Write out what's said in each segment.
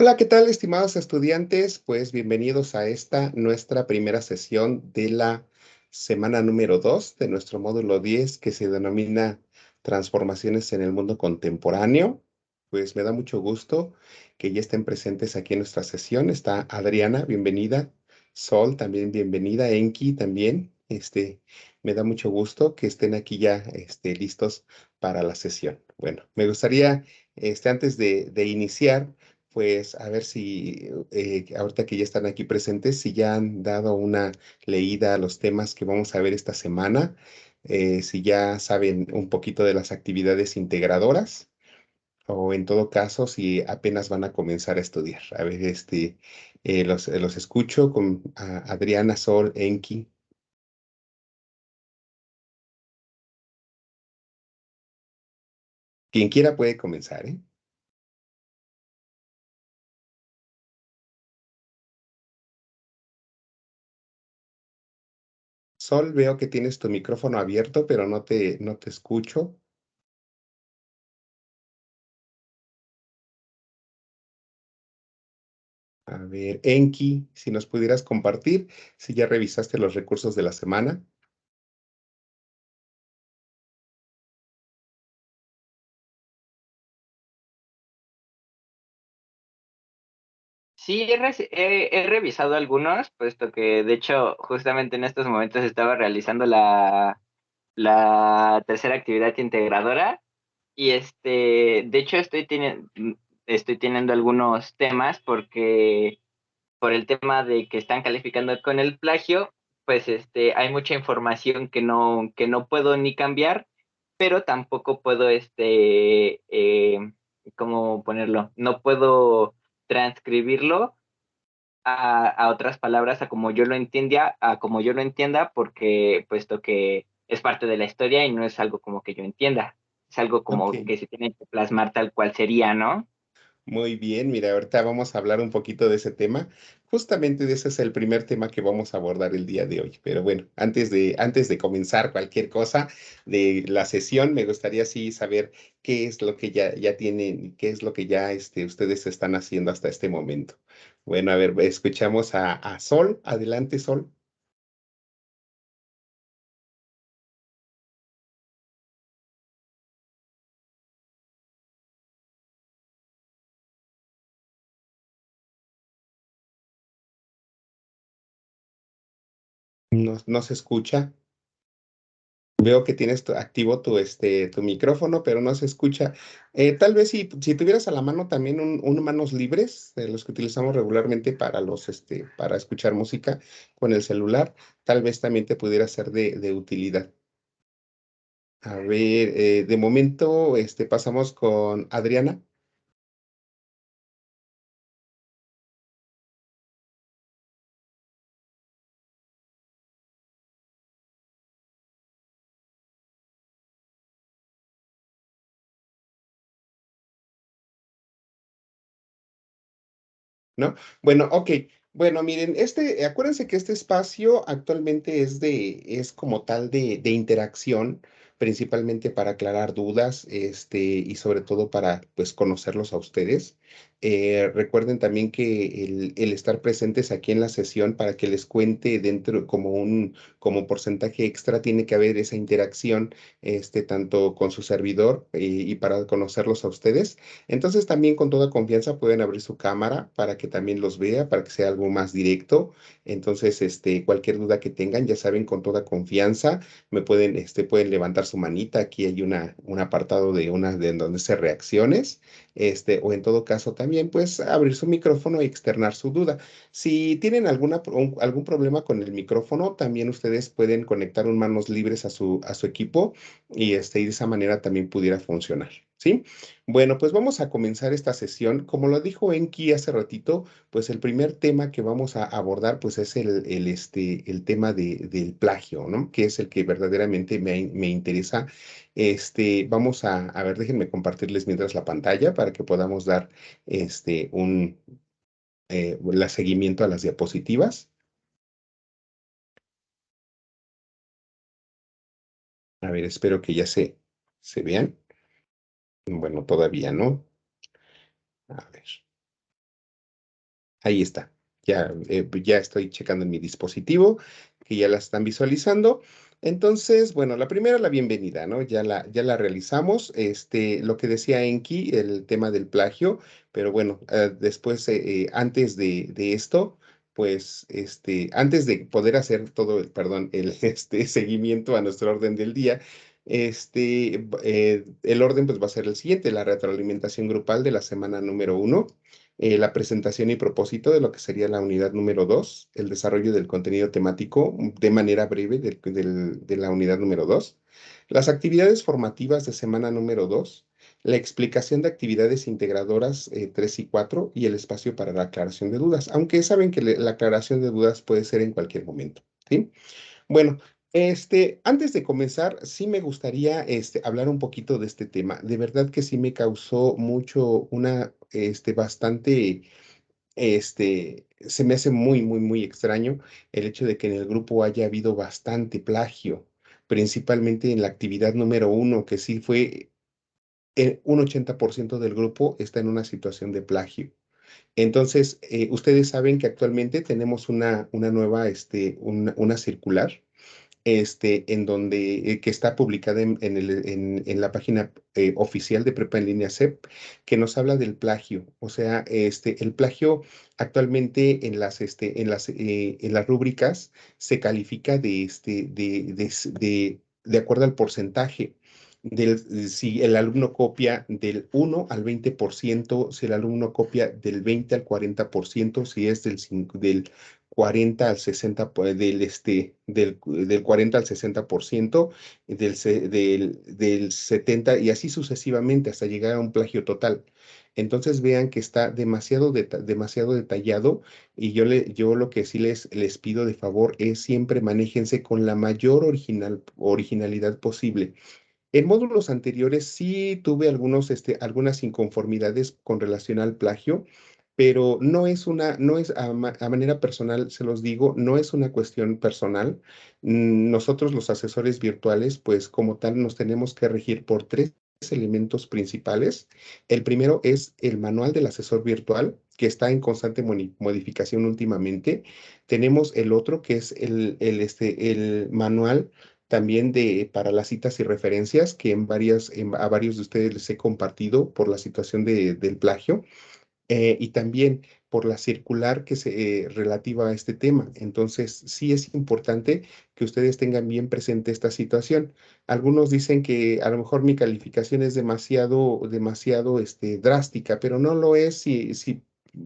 Hola, ¿qué tal, estimados estudiantes? Pues bienvenidos a esta nuestra primera sesión de la semana número 2 de nuestro módulo 10 que se denomina Transformaciones en el mundo contemporáneo. Pues me da mucho gusto que ya estén presentes aquí en nuestra sesión. Está Adriana, bienvenida. Sol, también bienvenida. Enki, también. Me da mucho gusto que estén aquí ya, listos para la sesión. Bueno, me gustaría, antes de iniciar, pues a ver si ahorita que ya están aquí presentes, si ya han dado una leída a los temas que vamos a ver esta semana, si ya saben un poquito de las actividades integradoras o en todo caso si apenas van a comenzar a estudiar. A ver, los escucho con Adriana, Sol, Enki. Quien quiera puede comenzar, ¿eh? Sol, veo que tienes tu micrófono abierto, pero no te escucho. A ver, Enki, si nos pudieras compartir, si ya revisaste los recursos de la semana. Sí, he revisado algunos, puesto que de hecho justamente en estos momentos estaba realizando la tercera actividad integradora y de hecho estoy teniendo algunos temas porque por el tema de que están calificando con el plagio, pues hay mucha información que no puedo ni cambiar, pero tampoco puedo, ¿cómo ponerlo? No puedo transcribirlo a otras palabras, a como yo lo entienda, porque puesto que es parte de la historia y no es algo como que yo entienda, es algo Ok, como que se tiene que plasmar tal cual sería, ¿no? muy bien. Mira, ahorita vamos a hablar un poquito de ese tema. Justamente de ese es el primer tema que vamos a abordar el día de hoy. Pero bueno, antes de comenzar cualquier cosa de la sesión, me gustaría sí saber qué es lo que ya tienen, qué es lo que ya ustedes están haciendo hasta este momento. Bueno, a ver, escuchamos a Sol. Adelante, Sol. No se escucha. Veo que tienes activo tu micrófono, pero no se escucha. Tal vez si tuvieras a la mano también un manos libres, de los que utilizamos regularmente para escuchar música con el celular, tal vez también te pudiera ser de utilidad. A ver, de momento, pasamos con Adriana. ¿No? Bueno, ok. Bueno, miren, acuérdense que este espacio actualmente es como tal de interacción, principalmente para aclarar dudas, y sobre todo para, pues, conocerlos a ustedes. Recuerden también que el estar presentes aquí en la sesión para que les cuente dentro como porcentaje extra, tiene que haber esa interacción, tanto con su servidor, y para conocerlos a ustedes. Entonces también con toda confianza pueden abrir su cámara para que también los vea, para que sea algo más directo. Entonces, cualquier duda que tengan, ya saben, con toda confianza, pueden levantar su manita. Aquí hay un apartado de donde se reacciones, o en todo caso también, pues, abrir su micrófono y externar su duda. Si tienen algún problema con el micrófono, también ustedes pueden conectar un manos libres a su equipo y de esa manera también pudiera funcionar. ¿Sí? Bueno, pues vamos a comenzar esta sesión. Como lo dijo Enki hace ratito, pues el primer tema que vamos a abordar, pues es el tema del plagio, ¿no? Que es el que verdaderamente me interesa. Vamos a ver, déjenme compartirles mientras la pantalla para que podamos dar la seguimiento a las diapositivas. A ver, espero que ya se vean. Bueno, todavía no. A ver. Ahí está. Ya estoy checando en mi dispositivo, que ya la están visualizando. Entonces, bueno, la primera, la bienvenida, ¿no? Ya la realizamos. Lo que decía Enki, el tema del plagio, pero bueno, después, antes de esto, pues, antes de poder hacer todo, perdón, el seguimiento a nuestro orden del día, el orden pues va a ser el siguiente: la retroalimentación grupal de la semana número 1, la presentación y propósito de lo que sería la unidad número 2, el desarrollo del contenido temático de manera breve de la unidad número 2, las actividades formativas de semana número 2, la explicación de actividades integradoras 3 y 4 y el espacio para la aclaración de dudas, aunque saben que la aclaración de dudas puede ser en cualquier momento, ¿sí? Bueno, antes de comenzar, sí me gustaría hablar un poquito de este tema. De verdad que sí me causó mucho, bastante, se me hace muy, muy, muy extraño el hecho de que en el grupo haya habido bastante plagio, principalmente en la actividad número 1, que sí fue un 80% del grupo está en una situación de plagio. Entonces, ustedes saben que actualmente tenemos una nueva, una circular, en donde, que está publicada en la página oficial de Prepa en Línea CEP, que nos habla del plagio. O sea, el plagio actualmente en las rúbricas se califica de acuerdo al porcentaje. Si el alumno copia del 1 al 20%, si el alumno copia del 20 al 40%, si es del 40 al 60, del 40 al 60%, del 70 y así sucesivamente hasta llegar a un plagio total. Entonces vean que está demasiado detallado, y yo lo que sí les pido de favor es siempre manéjense con la mayor originalidad posible. En módulos anteriores sí tuve algunas inconformidades con relación al plagio, pero no es a manera personal, se los digo, no es una cuestión personal. Nosotros los asesores virtuales, pues como tal, nos tenemos que regir por tres elementos principales. El primero es el manual del asesor virtual, que está en constante modificación últimamente. Tenemos el otro, que es el manual también para las citas y referencias, que a varios de ustedes les he compartido por la situación del plagio, y también por la circular relativa a este tema. Entonces, sí es importante que ustedes tengan bien presente esta situación. Algunos dicen que a lo mejor mi calificación es demasiado drástica, pero no lo es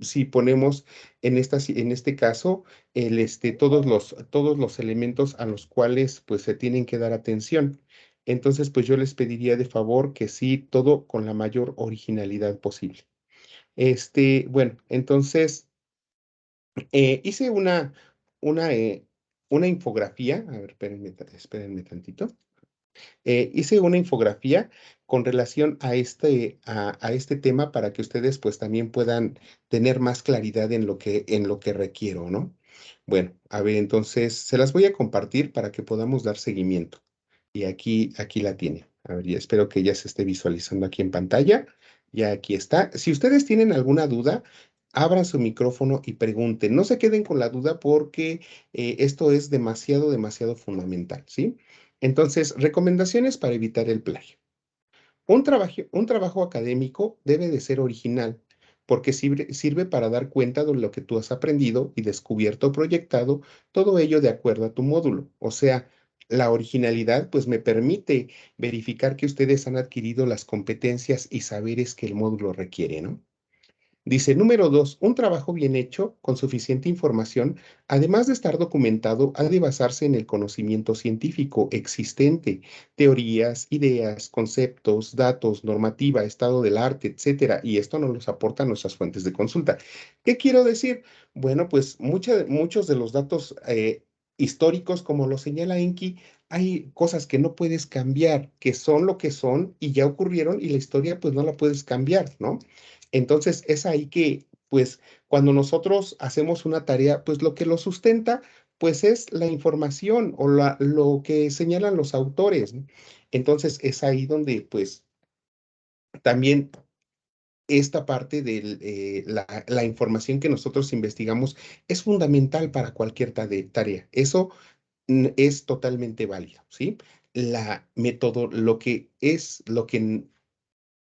si ponemos en este caso todos los elementos a los cuales pues se tienen que dar atención. Entonces, pues yo les pediría de favor que sí, todo con la mayor originalidad posible. Bueno, entonces hice una, eh, una infografía. A ver, espérenme tantito. Hice una infografía con relación a este tema, para que ustedes pues también puedan tener más claridad en lo que requiero, ¿no? Bueno, a ver, entonces se las voy a compartir para que podamos dar seguimiento. Y aquí la tiene. A ver, ya espero que ya se esté visualizando aquí en pantalla. Ya aquí está. Si ustedes tienen alguna duda, abran su micrófono y pregunten. No se queden con la duda, porque esto es demasiado, demasiado fundamental, ¿sí? Entonces, recomendaciones para evitar el plagio. Un trabajo académico debe de ser original, porque sirve para dar cuenta de lo que tú has aprendido y descubierto o proyectado, todo ello de acuerdo a tu módulo. O sea, la originalidad pues me permite verificar que ustedes han adquirido las competencias y saberes que el módulo requiere, ¿no? Dice, número 2, un trabajo bien hecho, con suficiente información, además de estar documentado, ha de basarse en el conocimiento científico existente, teorías, ideas, conceptos, datos, normativa, estado del arte, etcétera. Y esto nos los aportan nuestras fuentes de consulta. ¿Qué quiero decir? Bueno, pues muchos de los datos históricos, como lo señala Enki, hay cosas que no puedes cambiar, que son lo que son y ya ocurrieron, y la historia pues no la puedes cambiar, ¿no? Entonces es ahí que, pues, cuando nosotros hacemos una tarea, pues lo que lo sustenta, pues es la información o lo que señalan los autores, ¿no? Entonces es ahí donde, pues, también esta parte de la información que nosotros investigamos es fundamental para cualquier tarea. Eso es totalmente válido, ¿sí? La método, lo que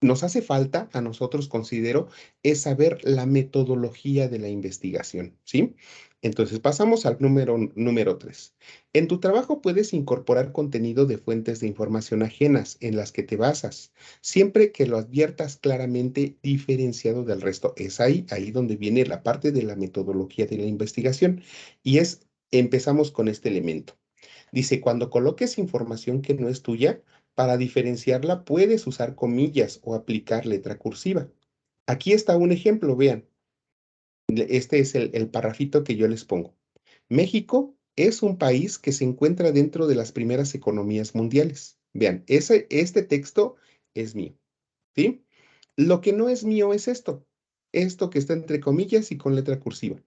nos hace falta a nosotros, considero, es saber la metodología de la investigación, ¿sí? Entonces pasamos al número 3. En tu trabajo puedes incorporar contenido de fuentes de información ajenas en las que te basas, siempre que lo adviertas claramente diferenciado del resto. Es ahí donde viene la parte de la metodología de la investigación y empezamos con este elemento. Dice, cuando coloques información que no es tuya, para diferenciarla puedes usar comillas o aplicar letra cursiva. Aquí está un ejemplo, vean. Este es el parrafito que yo les pongo. México es un país que se encuentra dentro de las primeras economías mundiales. Vean, este texto es mío, ¿sí? Lo que no es mío es esto que está entre comillas y con letra cursiva.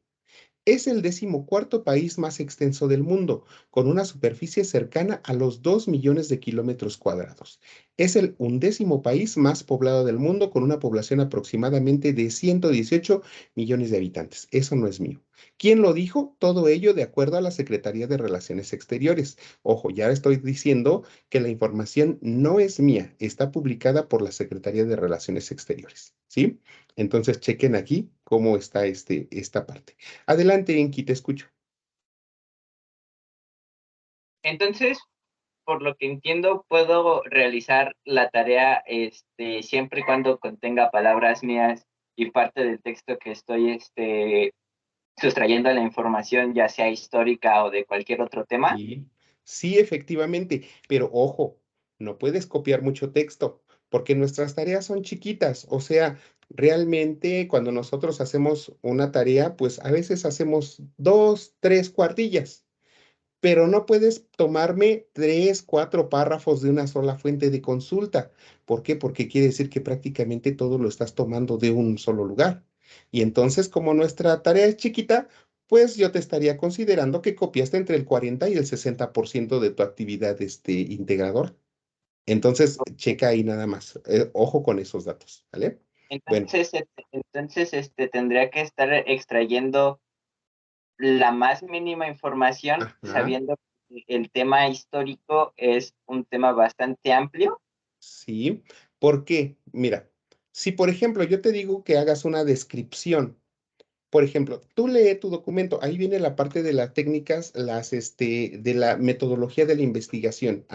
Es el 14º país más extenso del mundo, con una superficie cercana a los 2 millones de kilómetros cuadrados. Es el 11º país más poblado del mundo, con una población aproximadamente de 118 millones de habitantes. Eso no es mío. ¿Quién lo dijo? Todo ello de acuerdo a la Secretaría de Relaciones Exteriores. Ojo, ya estoy diciendo que la información no es mía, está publicada por la Secretaría de Relaciones Exteriores, ¿sí? Entonces, chequen aquí cómo está esta parte. Adelante, Enki, te escucho. Entonces, por lo que entiendo, puedo realizar la tarea siempre y cuando contenga palabras mías y parte del texto que estoy sustrayendo la información, ya sea histórica o de cualquier otro tema. Sí, sí, efectivamente, pero ojo, no puedes copiar mucho texto, porque nuestras tareas son chiquitas. O sea, realmente cuando nosotros hacemos una tarea, pues a veces hacemos 2, 3 cuartillas. Pero no puedes tomarme 3, 4 párrafos de una sola fuente de consulta. ¿Por qué? Porque quiere decir que prácticamente todo lo estás tomando de un solo lugar. Y entonces, como nuestra tarea es chiquita, pues yo te estaría considerando que copiaste entre el 40 y el 60% de tu actividad integrador. Entonces, checa ahí nada más. Ojo con esos datos, ¿vale? Bueno, Tendría que estar extrayendo la más mínima información, ajá, sabiendo que el tema histórico es un tema bastante amplio. sí. ¿Por qué? Mira, si por ejemplo yo te digo que hagas una descripción. Por ejemplo, tú lee tu documento, ahí viene la parte de las técnicas, de la metodología de la investigación.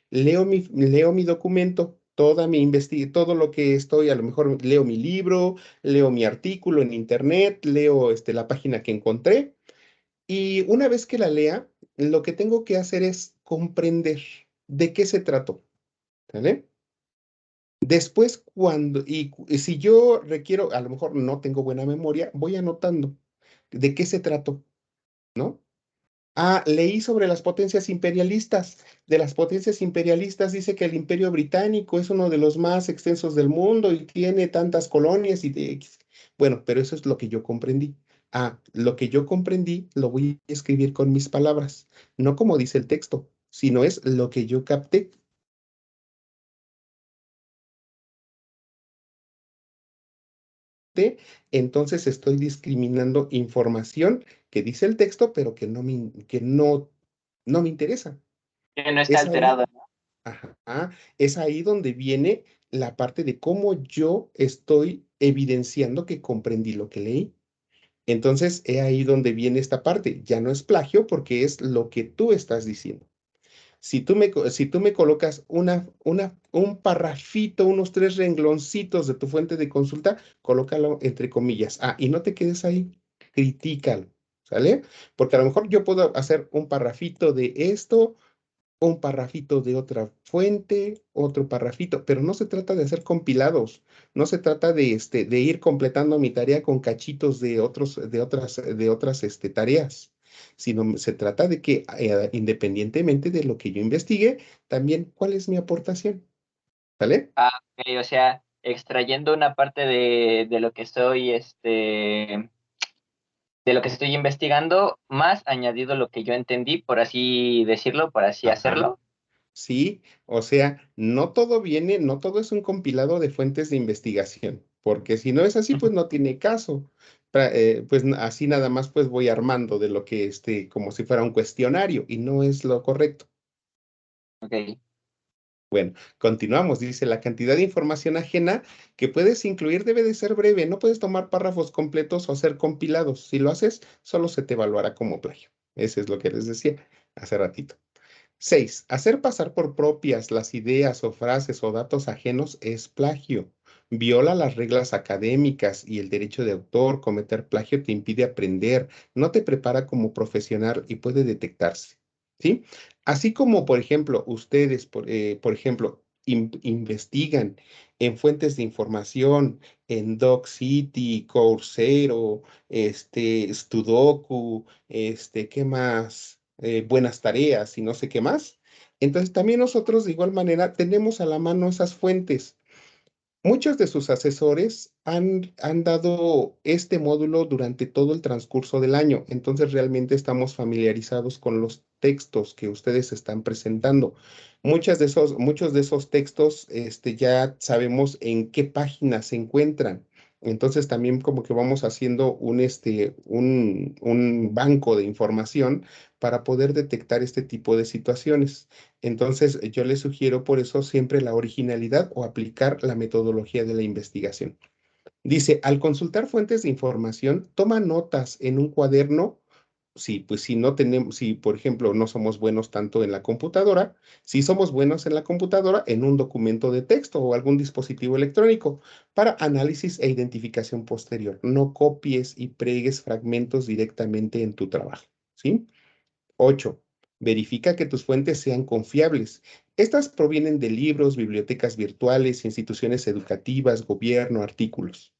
Leo mi documento, todo lo que estoy, a lo mejor leo mi libro, leo mi artículo en internet, leo la página que encontré, y una vez que la lea, lo que tengo que hacer es comprender de qué se trató, ¿vale? Después, y si yo requiero, a lo mejor no tengo buena memoria, voy anotando de qué se trató, ¿no? Leí sobre las potencias imperialistas. De las potencias imperialistas dice que el Imperio Británico es uno de los más extensos del mundo y tiene tantas colonias y de X. Bueno, pero eso es lo que yo comprendí. Lo que yo comprendí lo voy a escribir con mis palabras, no como dice el texto, sino es lo que yo capté. Entonces estoy discriminando información que dice el texto, pero que no me interesa. Que no está Es ahí, alterado. ajá, es ahí donde viene la parte de cómo yo estoy evidenciando que comprendí lo que leí. Entonces, es ahí donde viene esta parte. Ya no es plagio porque es lo que tú estás diciendo. Si tú me colocas un parrafito, unos 3 rengloncitos de tu fuente de consulta, colócalo entre comillas. Y no te quedes ahí, critícalo, ¿sale? Porque a lo mejor yo puedo hacer un parrafito de esto, un parrafito de otra fuente, otro parrafito, pero no se trata de hacer compilados, no se trata de ir completando mi tarea con cachitos de otras tareas, sino se trata de que independientemente de lo que yo investigue, también cuál es mi aportación, ¿vale? Ok, o sea, extrayendo una parte de lo que estoy, de lo que estoy investigando, más añadido lo que yo entendí, por así decirlo, por así Ajá. hacerlo. Sí, o sea, no todo es un compilado de fuentes de investigación. porque si no es así, pues no tiene caso. Pues así nada más pues voy armando de lo que como si fuera un cuestionario y no es lo correcto. Ok. Bueno, continuamos. Dice, la cantidad de información ajena que puedes incluir debe de ser breve. No puedes tomar párrafos completos o hacer compilados. Si lo haces, solo se te evaluará como plagio. Ese es lo que les decía hace ratito. 6. Hacer pasar por propias las ideas o frases o datos ajenos es plagio. Viola las reglas académicas y el derecho de autor. Cometer plagio te impide aprender, no te prepara como profesional y puede detectarse. ¿Sí? Así como, por ejemplo, ustedes, por ejemplo, investigan en fuentes de información, en DocCity, Coursero, Studoku, ¿qué más? Buenas tareas y no sé qué más. Entonces, también nosotros de igual manera tenemos a la mano esas fuentes. Muchos de sus asesores han dado este módulo durante todo el transcurso del año, entonces realmente estamos familiarizados con los textos que ustedes están presentando. Muchos de esos textos ya sabemos en qué páginas se encuentran. Entonces también como que vamos haciendo un banco de información para poder detectar este tipo de situaciones. Entonces, yo les sugiero por eso siempre la originalidad o aplicar la metodología de la investigación. Dice, al consultar fuentes de información, toma notas en un cuaderno. Sí, pues si no tenemos, si por ejemplo no somos buenos tanto en la computadora, si somos buenos en la computadora, en un documento de texto o algún dispositivo electrónico para análisis e identificación posterior. No copies y pregues fragmentos directamente en tu trabajo, ¿sí? 8. Verifica que tus fuentes sean confiables. Estas provienen de libros, bibliotecas virtuales, instituciones educativas, gobierno, artículos.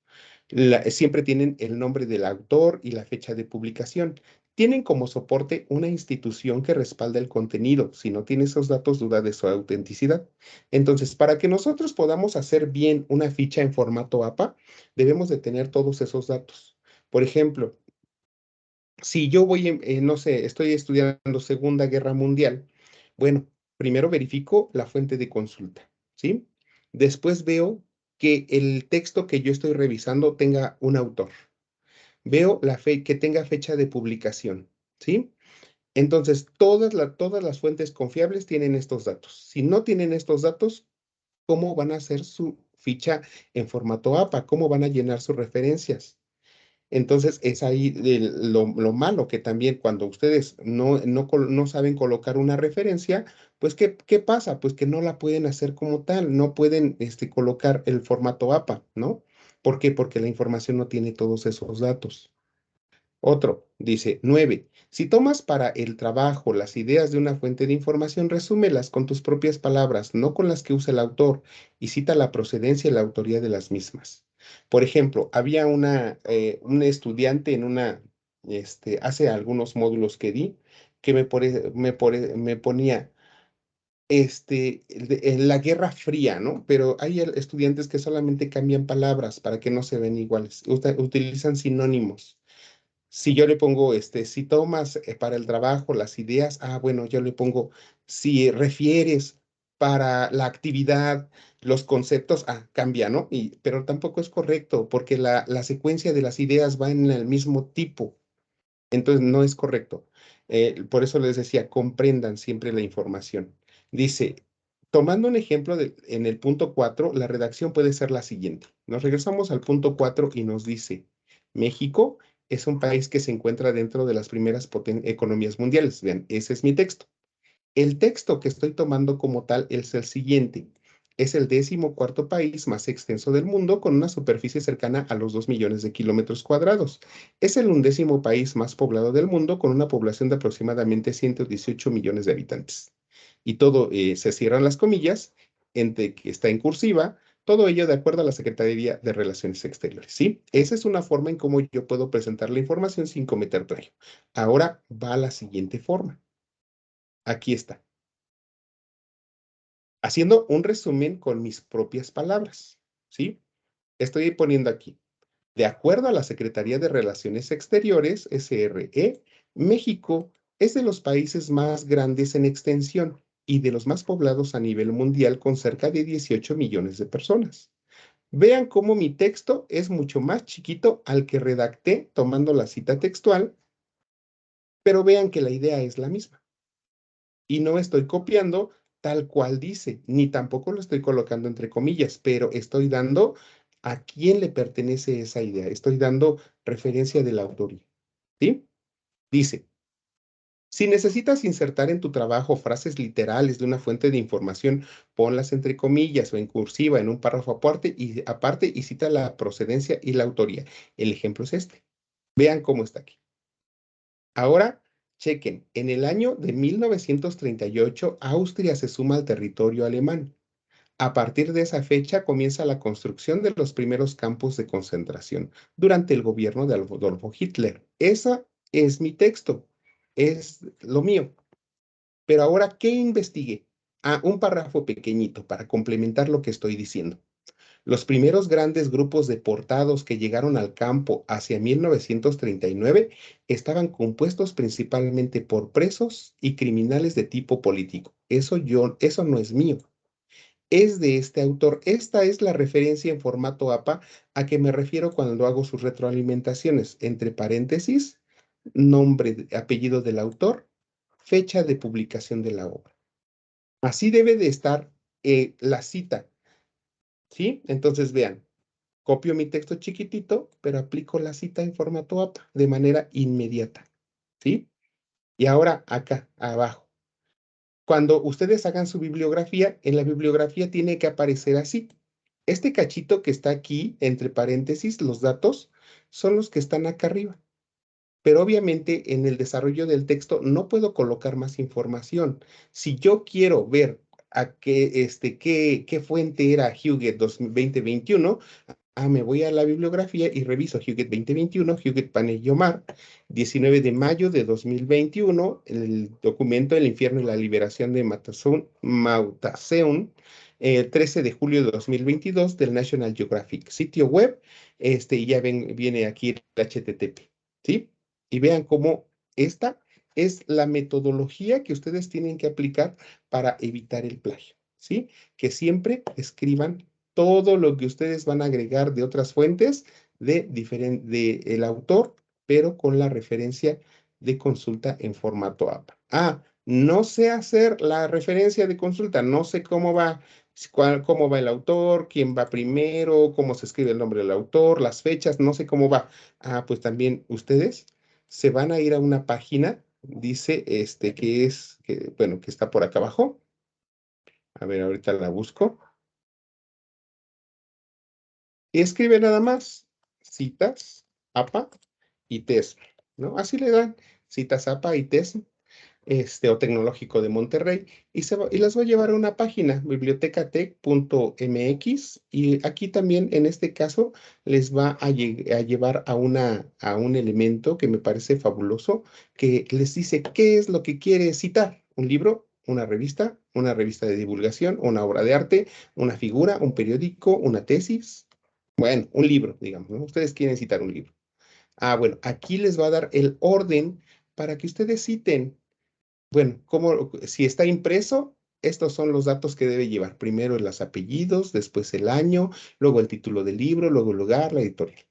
Siempre tienen el nombre del autor y la fecha de publicación. Tienen como soporte una institución que respalda el contenido. Si no tiene esos datos, duda de su autenticidad. Entonces, para que nosotros podamos hacer bien una ficha en formato APA, debemos de tener todos esos datos. Por ejemplo, si yo voy, no sé, estoy estudiando Segunda Guerra Mundial, bueno, primero verifico la fuente de consulta, ¿sí? Después veo que el texto que yo estoy revisando tenga un autor. Veo que tenga fecha de publicación, ¿sí? Entonces, todas las fuentes confiables tienen estos datos. Si no tienen estos datos, ¿cómo van a hacer su ficha en formato APA? ¿Cómo van a llenar sus referencias? Entonces es ahí lo malo que también cuando ustedes no saben colocar una referencia, pues ¿qué pasa? Pues que no la pueden hacer como tal, no pueden colocar el formato APA, ¿no? ¿Por qué? Porque la información no tiene todos esos datos. Otro, dice 9. Si tomas para el trabajo las ideas de una fuente de información, resúmelas con tus propias palabras, no con las que usa el autor, y cita la procedencia y la autoría de las mismas. Por ejemplo, había un estudiante hace algunos módulos que di, que me ponía, en la Guerra Fría, ¿no? Pero hay estudiantes que solamente cambian palabras para que no se ven iguales, utilizan sinónimos. Si yo le pongo, si tomas para el trabajo las ideas, bueno, yo le pongo, si refieres para la actividad, los conceptos, cambia, ¿no? Pero tampoco es correcto porque la secuencia de las ideas va en el mismo tipo. Entonces, no es correcto. Por eso les decía, comprendan siempre la información. Dice, tomando un ejemplo en el punto 4, la redacción puede ser la siguiente. Nos regresamos al punto 4 y nos dice, México es un país que se encuentra dentro de las primeras economías mundiales. Vean, ese es mi texto. El texto que estoy tomando como tal es el siguiente. Es el 14º país más extenso del mundo con una superficie cercana a los 2 millones de kilómetros cuadrados. Es el 11º país más poblado del mundo con una población de aproximadamente 118 millones de habitantes. Y todo se cierran las comillas, entre que está en cursiva, todo ello de acuerdo a la Secretaría de Relaciones Exteriores, ¿sí? Esa es una forma en cómo yo puedo presentar la información sin cometer plagio. Ahora va a la siguiente forma. Aquí está haciendo un resumen con mis propias palabras, ¿sí? Estoy poniendo aquí, de acuerdo a la Secretaría de Relaciones Exteriores, SRE, México es de los países más grandes en extensión y de los más poblados a nivel mundial con cerca de 18 millones de personas. Vean cómo mi texto es mucho más chiquito al que redacté tomando la cita textual, pero vean que la idea es la misma. Y no estoy copiando tal cual dice, ni tampoco lo estoy colocando entre comillas, pero estoy dando a quién le pertenece esa idea. Estoy dando referencia de la autoría. ¿Sí? Dice, si necesitas insertar en tu trabajo frases literales de una fuente de información, ponlas entre comillas o en cursiva en un párrafo aparte y cita la procedencia y la autoría. El ejemplo es este. Vean cómo está aquí. Ahora, chequen, en el año de 1938, Austria se suma al territorio alemán. A partir de esa fecha comienza la construcción de los primeros campos de concentración durante el gobierno de Adolfo Hitler. Esa es mi texto, es lo mío. Pero ahora, ¿qué investigué? Ah, un párrafo pequeñito para complementar lo que estoy diciendo. Los primeros grandes grupos deportados que llegaron al campo hacia 1939 estaban compuestos principalmente por presos y criminales de tipo político. Eso no es mío, es de este autor. Esta es la referencia en formato APA a que me refiero cuando hago sus retroalimentaciones, entre paréntesis, nombre, apellido del autor, fecha de publicación de la obra. Así debe de estar la cita, ¿sí? Entonces vean. Copio mi texto chiquitito, pero aplico la cita en formato APA de manera inmediata, ¿sí? Y ahora acá, abajo. Cuando ustedes hagan su bibliografía, en la bibliografía tiene que aparecer así. Este cachito que está aquí, entre paréntesis, los datos, son los que están acá arriba. Pero obviamente en el desarrollo del texto no puedo colocar más información. Si yo quiero ver qué fuente era Huguet 2021, me voy a la bibliografía y reviso Huguet 2021, Huguet Panay y Omar, 19 de mayo de 2021, el documento El infierno y la liberación de Mautaseun, 13 de julio de 2022 del National Geographic, sitio web, y ya viene aquí el HTTP, ¿sí? Y vean cómo esta es la metodología que ustedes tienen que aplicar para evitar el plagio, ¿sí? Que siempre escriban todo lo que ustedes van a agregar de otras fuentes de el autor, pero con la referencia de consulta en formato APA. No sé hacer la referencia de consulta, no sé cómo va, cómo va el autor, quién va primero, cómo se escribe el nombre del autor, las fechas, no sé cómo va. Pues también ustedes se van a ir a una página, dice bueno, que está por acá abajo. A ver, ahorita la busco. Y escribe nada más citas, APA y TESM, ¿no? Así le dan citas APA y TESM, o Tecnológico de Monterrey, y las va a llevar a una página, bibliotecatec.mx, y aquí también, en este caso, les va a llevar a un elemento que me parece fabuloso, que les dice qué es lo que quiere citar, un libro, una revista de divulgación, una obra de arte, una figura, un periódico, una tesis, bueno, un libro, digamos, ¿no? Ustedes quieren citar un libro. Bueno, aquí les va a dar el orden para que ustedes citen. Bueno, si está impreso, estos son los datos que debe llevar. Primero los apellidos, después el año, luego el título del libro, luego el lugar, la editorial.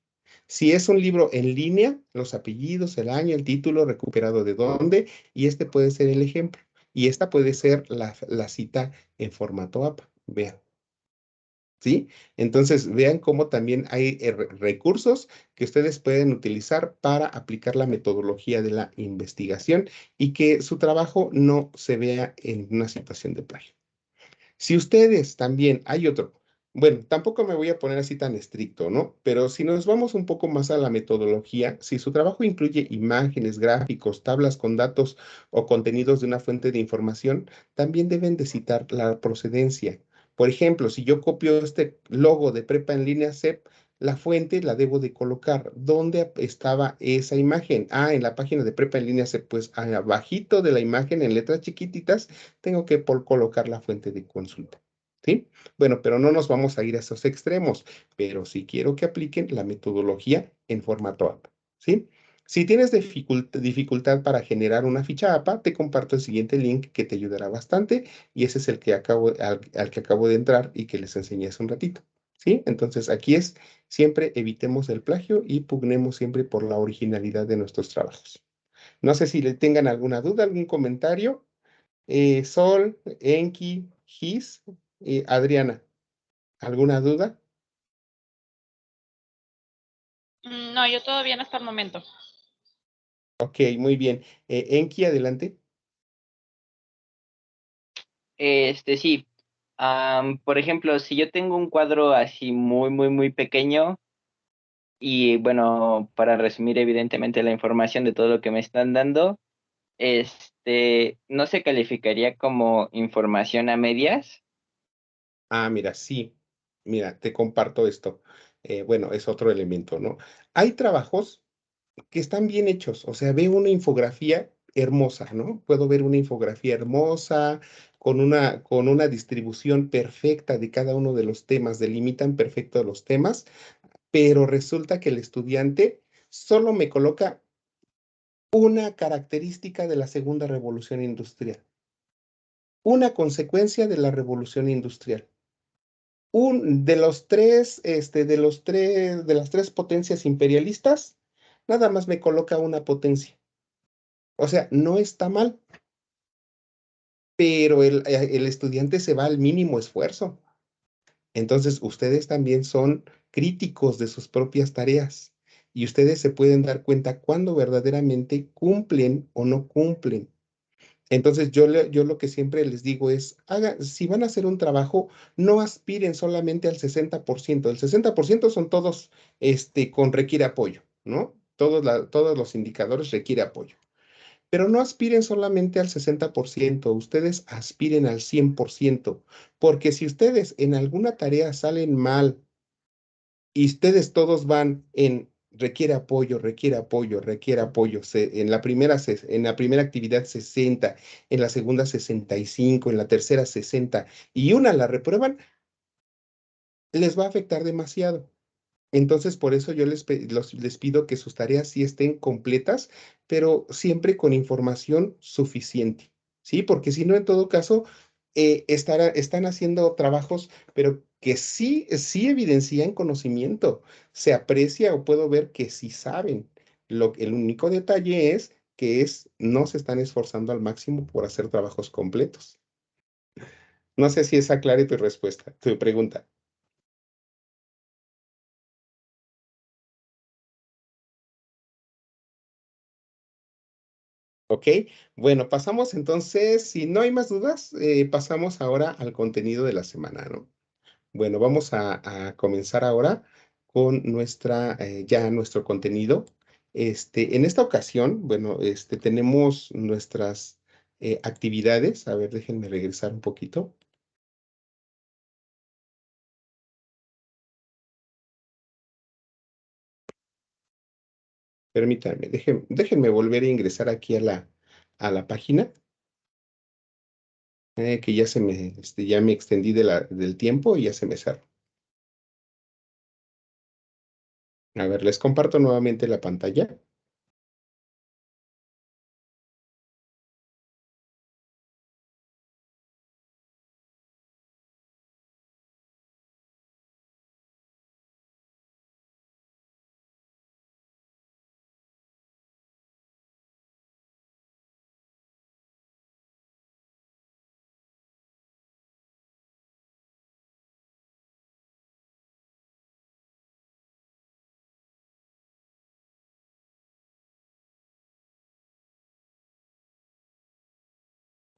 Si es un libro en línea, los apellidos, el año, el título, recuperado de dónde, y este puede ser el ejemplo. Y esta puede ser la cita en formato APA. Vean. ¿Sí? Entonces, vean cómo también hay recursos que ustedes pueden utilizar para aplicar la metodología de la investigación y que su trabajo no se vea en una situación de plagio. Si ustedes también, hay otro, bueno, tampoco me voy a poner así tan estricto, ¿no? Pero si nos vamos un poco más a la metodología, si su trabajo incluye imágenes, gráficos, tablas con datos o contenidos de una fuente de información, también deben de citar la procedencia. Por ejemplo, si yo copio este logo de Prepa en línea CEP, la fuente la debo de colocar. ¿Dónde estaba esa imagen? En la página de Prepa en línea CEP, pues abajito de la imagen en letras chiquititas tengo que colocar la fuente de consulta. ¿Sí? Bueno, pero no nos vamos a ir a esos extremos, pero sí quiero que apliquen la metodología en formato APA. ¿Sí? Si tienes dificultad para generar una ficha APA, te comparto el siguiente link que te ayudará bastante y ese es el que al que acabo de entrar y que les enseñé hace un ratito. ¿sí? Entonces, aquí es siempre evitemos el plagio y pugnemos siempre por la originalidad de nuestros trabajos. No sé si le tengan alguna duda, algún comentario. Sol, Enki, Gis, Adriana, ¿alguna duda? No, yo todo bien hasta el momento. Ok, muy bien. Enki, adelante. Sí. Por ejemplo, si yo tengo un cuadro así muy, muy, muy pequeño, y bueno, para resumir evidentemente la información de todo lo que me están dando, no se calificaría como información a medias. Ah, mira, sí. Mira, te comparto esto. Bueno, es otro elemento, ¿no? Hay trabajos que están bien hechos. O sea, veo una infografía hermosa, ¿no? Puedo ver una infografía hermosa con una distribución perfecta de cada uno de los temas, delimitan perfecto los temas, pero resulta que el estudiante solo me coloca una característica de la segunda revolución industrial, una consecuencia de la revolución industrial. De los tres, de las tres potencias imperialistas, nada más me coloca una potencia. O sea, no está mal, pero el estudiante se va al mínimo esfuerzo. Entonces, ustedes también son críticos de sus propias tareas y ustedes se pueden dar cuenta cuando verdaderamente cumplen o no cumplen. Entonces, yo lo que siempre les digo es, si van a hacer un trabajo, no aspiren solamente al 60%. El 60% son todos con requiere apoyo, ¿no? Todos los indicadores requiere apoyo. Pero no aspiren solamente al 60%, ustedes aspiren al 100%, porque si ustedes en alguna tarea salen mal y ustedes todos van en requiere apoyo, requiere apoyo, requiere apoyo, en la primera actividad 60, en la segunda 65, en la tercera 60 y una la reprueban, les va a afectar demasiado. Entonces, por eso yo les pido que sus tareas sí estén completas, pero siempre con información suficiente, ¿sí? Porque si no, en todo caso, están haciendo trabajos, pero que sí evidencian conocimiento. Se aprecia o puedo ver que sí saben. El único detalle es que no se están esforzando al máximo por hacer trabajos completos. No sé si es aclara tu respuesta, tu pregunta. Ok, bueno, pasamos entonces, si no hay más dudas, pasamos ahora al contenido de la semana, ¿no? Bueno, vamos a comenzar ahora con ya nuestro contenido. En esta ocasión, bueno, tenemos nuestras actividades. A ver, déjenme regresar un poquito. Permítanme, déjenme volver a ingresar aquí a la página, que ya me extendí del tiempo y ya se me cerró. A ver, les comparto nuevamente la pantalla.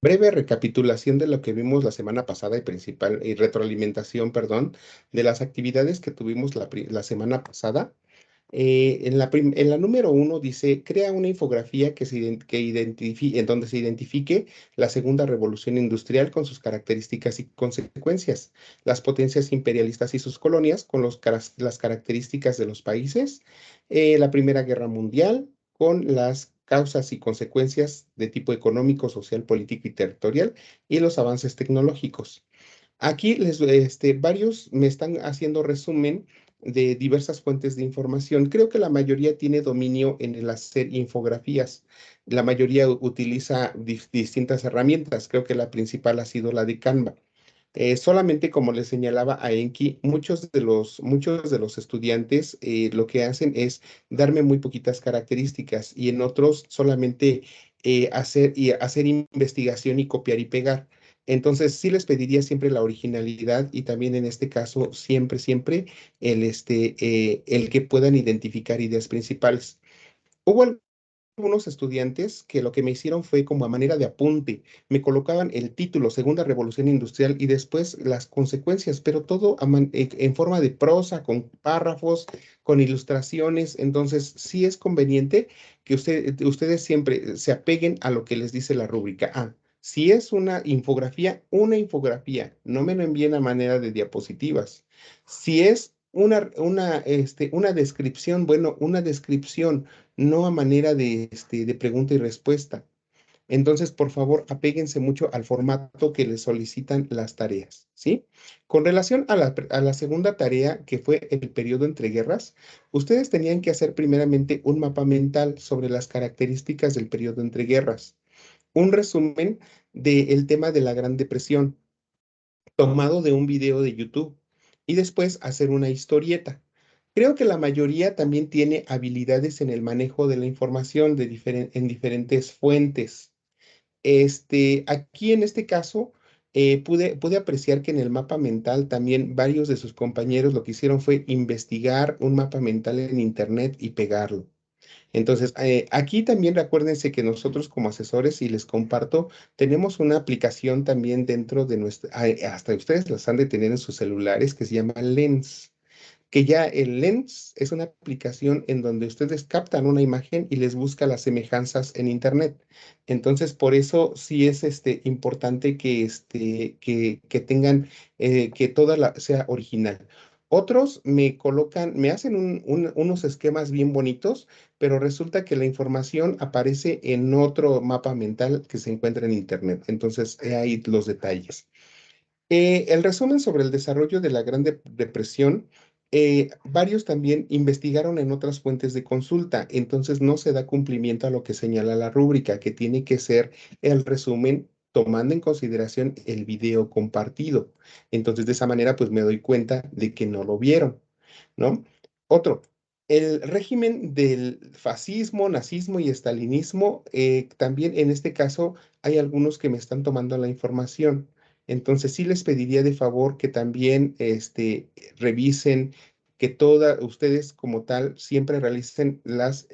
Breve recapitulación de lo que vimos la semana pasada y retroalimentación, perdón, de las actividades que tuvimos la semana pasada. En la número 1 dice, crea una infografía en donde se identifique la segunda revolución industrial con sus características y consecuencias, las potencias imperialistas y sus colonias con las características de los países, la Primera Guerra Mundial con las causas y consecuencias de tipo económico, social, político y territorial y los avances tecnológicos. Aquí varios me están haciendo resumen de diversas fuentes de información. Creo que la mayoría tiene dominio en el hacer infografías. La mayoría utiliza distintas herramientas. Creo que la principal ha sido la de Canva. Solamente como le señalaba a Enki, muchos de los estudiantes lo que hacen es darme muy poquitas características y en otros solamente hacer investigación y copiar y pegar. Entonces, sí les pediría siempre la originalidad y también en este caso, siempre el que puedan identificar ideas principales. Hubo algunos estudiantes que lo que me hicieron fue como a manera de apunte, me colocaban el título, Segunda Revolución Industrial, y después las consecuencias, pero todo en forma de prosa, con párrafos, con ilustraciones. Entonces, sí es conveniente que ustedes siempre se apeguen a lo que les dice la rúbrica. Ah, si es una infografía, no me lo envíen a manera de diapositivas. Si es una descripción, bueno, una descripción, no a manera de pregunta y respuesta. Entonces, por favor, apéguense mucho al formato que les solicitan las tareas, ¿sí? Con relación a la segunda tarea, que fue el periodo entre guerras, ustedes tenían que hacer primeramente un mapa mental sobre las características del periodo entre guerras, un resumen del tema de la Gran Depresión, tomado de un video de YouTube y después hacer una historieta. Creo que la mayoría también tiene habilidades en el manejo de la información en diferentes fuentes. Aquí en este caso, pude apreciar que en el mapa mental también varios de sus compañeros lo que hicieron fue investigar un mapa mental en internet y pegarlo. Entonces, aquí también recuérdense que nosotros como asesores, y les comparto, tenemos una aplicación también dentro de hasta ustedes las han de tener en sus celulares, que se llama Lens, que ya el Lens es una aplicación en donde ustedes captan una imagen y les busca las semejanzas en Internet. Entonces, por eso sí es importante que tengan, que toda sea original. Otros me hacen unos esquemas bien bonitos, pero resulta que la información aparece en otro mapa mental que se encuentra en Internet. Entonces, he ahí los detalles. El resumen sobre el desarrollo de la Gran Depresión, varios también investigaron en otras fuentes de consulta, entonces no se da cumplimiento a lo que señala la rúbrica, que tiene que ser el resumen tomando en consideración el video compartido. Entonces, de esa manera, pues me doy cuenta de que no lo vieron, ¿no? Otro, el régimen del fascismo, nazismo y estalinismo, también en este caso hay algunos que me están tomando la información. Entonces sí les pediría de favor que también revisen que ustedes como tal siempre realicen las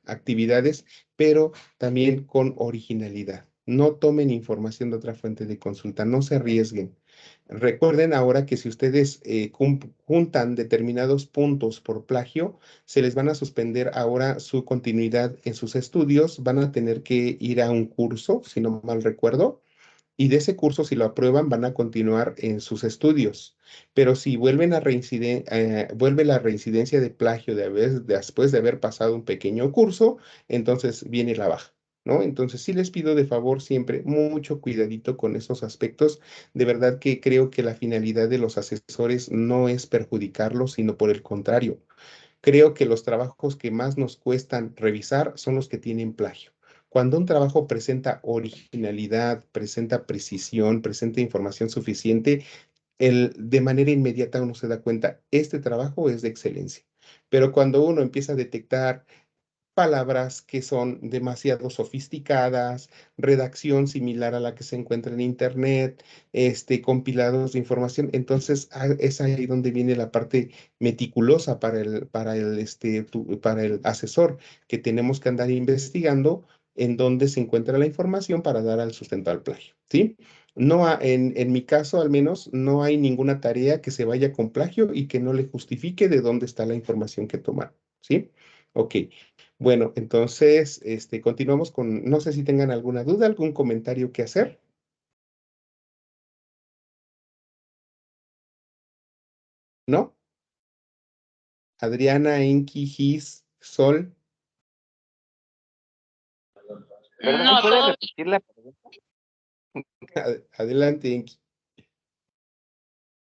actividades, pero también con originalidad. No tomen información de otra fuente de consulta, no se arriesguen. Recuerden ahora que si ustedes juntan determinados puntos por plagio, se les van a suspender ahora su continuidad en sus estudios, van a tener que ir a un curso, si no mal recuerdo, y de ese curso, si lo aprueban, van a continuar en sus estudios. Pero si vuelve la reincidencia de plagio después de haber pasado un pequeño curso, entonces viene la baja, ¿no? Entonces sí les pido de favor siempre mucho cuidadito con esos aspectos. De verdad que creo que la finalidad de los asesores no es perjudicarlos, sino por el contrario. Creo que los trabajos que más nos cuestan revisar son los que tienen plagio. Cuando un trabajo presenta originalidad, presenta precisión, presenta información suficiente, de manera inmediata uno se da cuenta, este trabajo es de excelencia. Pero cuando uno empieza a detectar palabras que son demasiado sofisticadas, redacción similar a la que se encuentra en Internet, compilados de información. Entonces, es ahí donde viene la parte meticulosa para el asesor, que tenemos que andar investigando en dónde se encuentra la información para dar al sustento al plagio, ¿sí? No en mi caso, al menos, no hay ninguna tarea que se vaya con plagio y que no le justifique de dónde está la información que tomar, ¿sí? Ok. Bueno, entonces, continuamos con, no sé si tengan alguna duda, algún comentario que hacer, ¿no? Adriana, Enki, Gis, Sol, Perdón, No, ¿puede todo repetir la pregunta? adelante, Enki.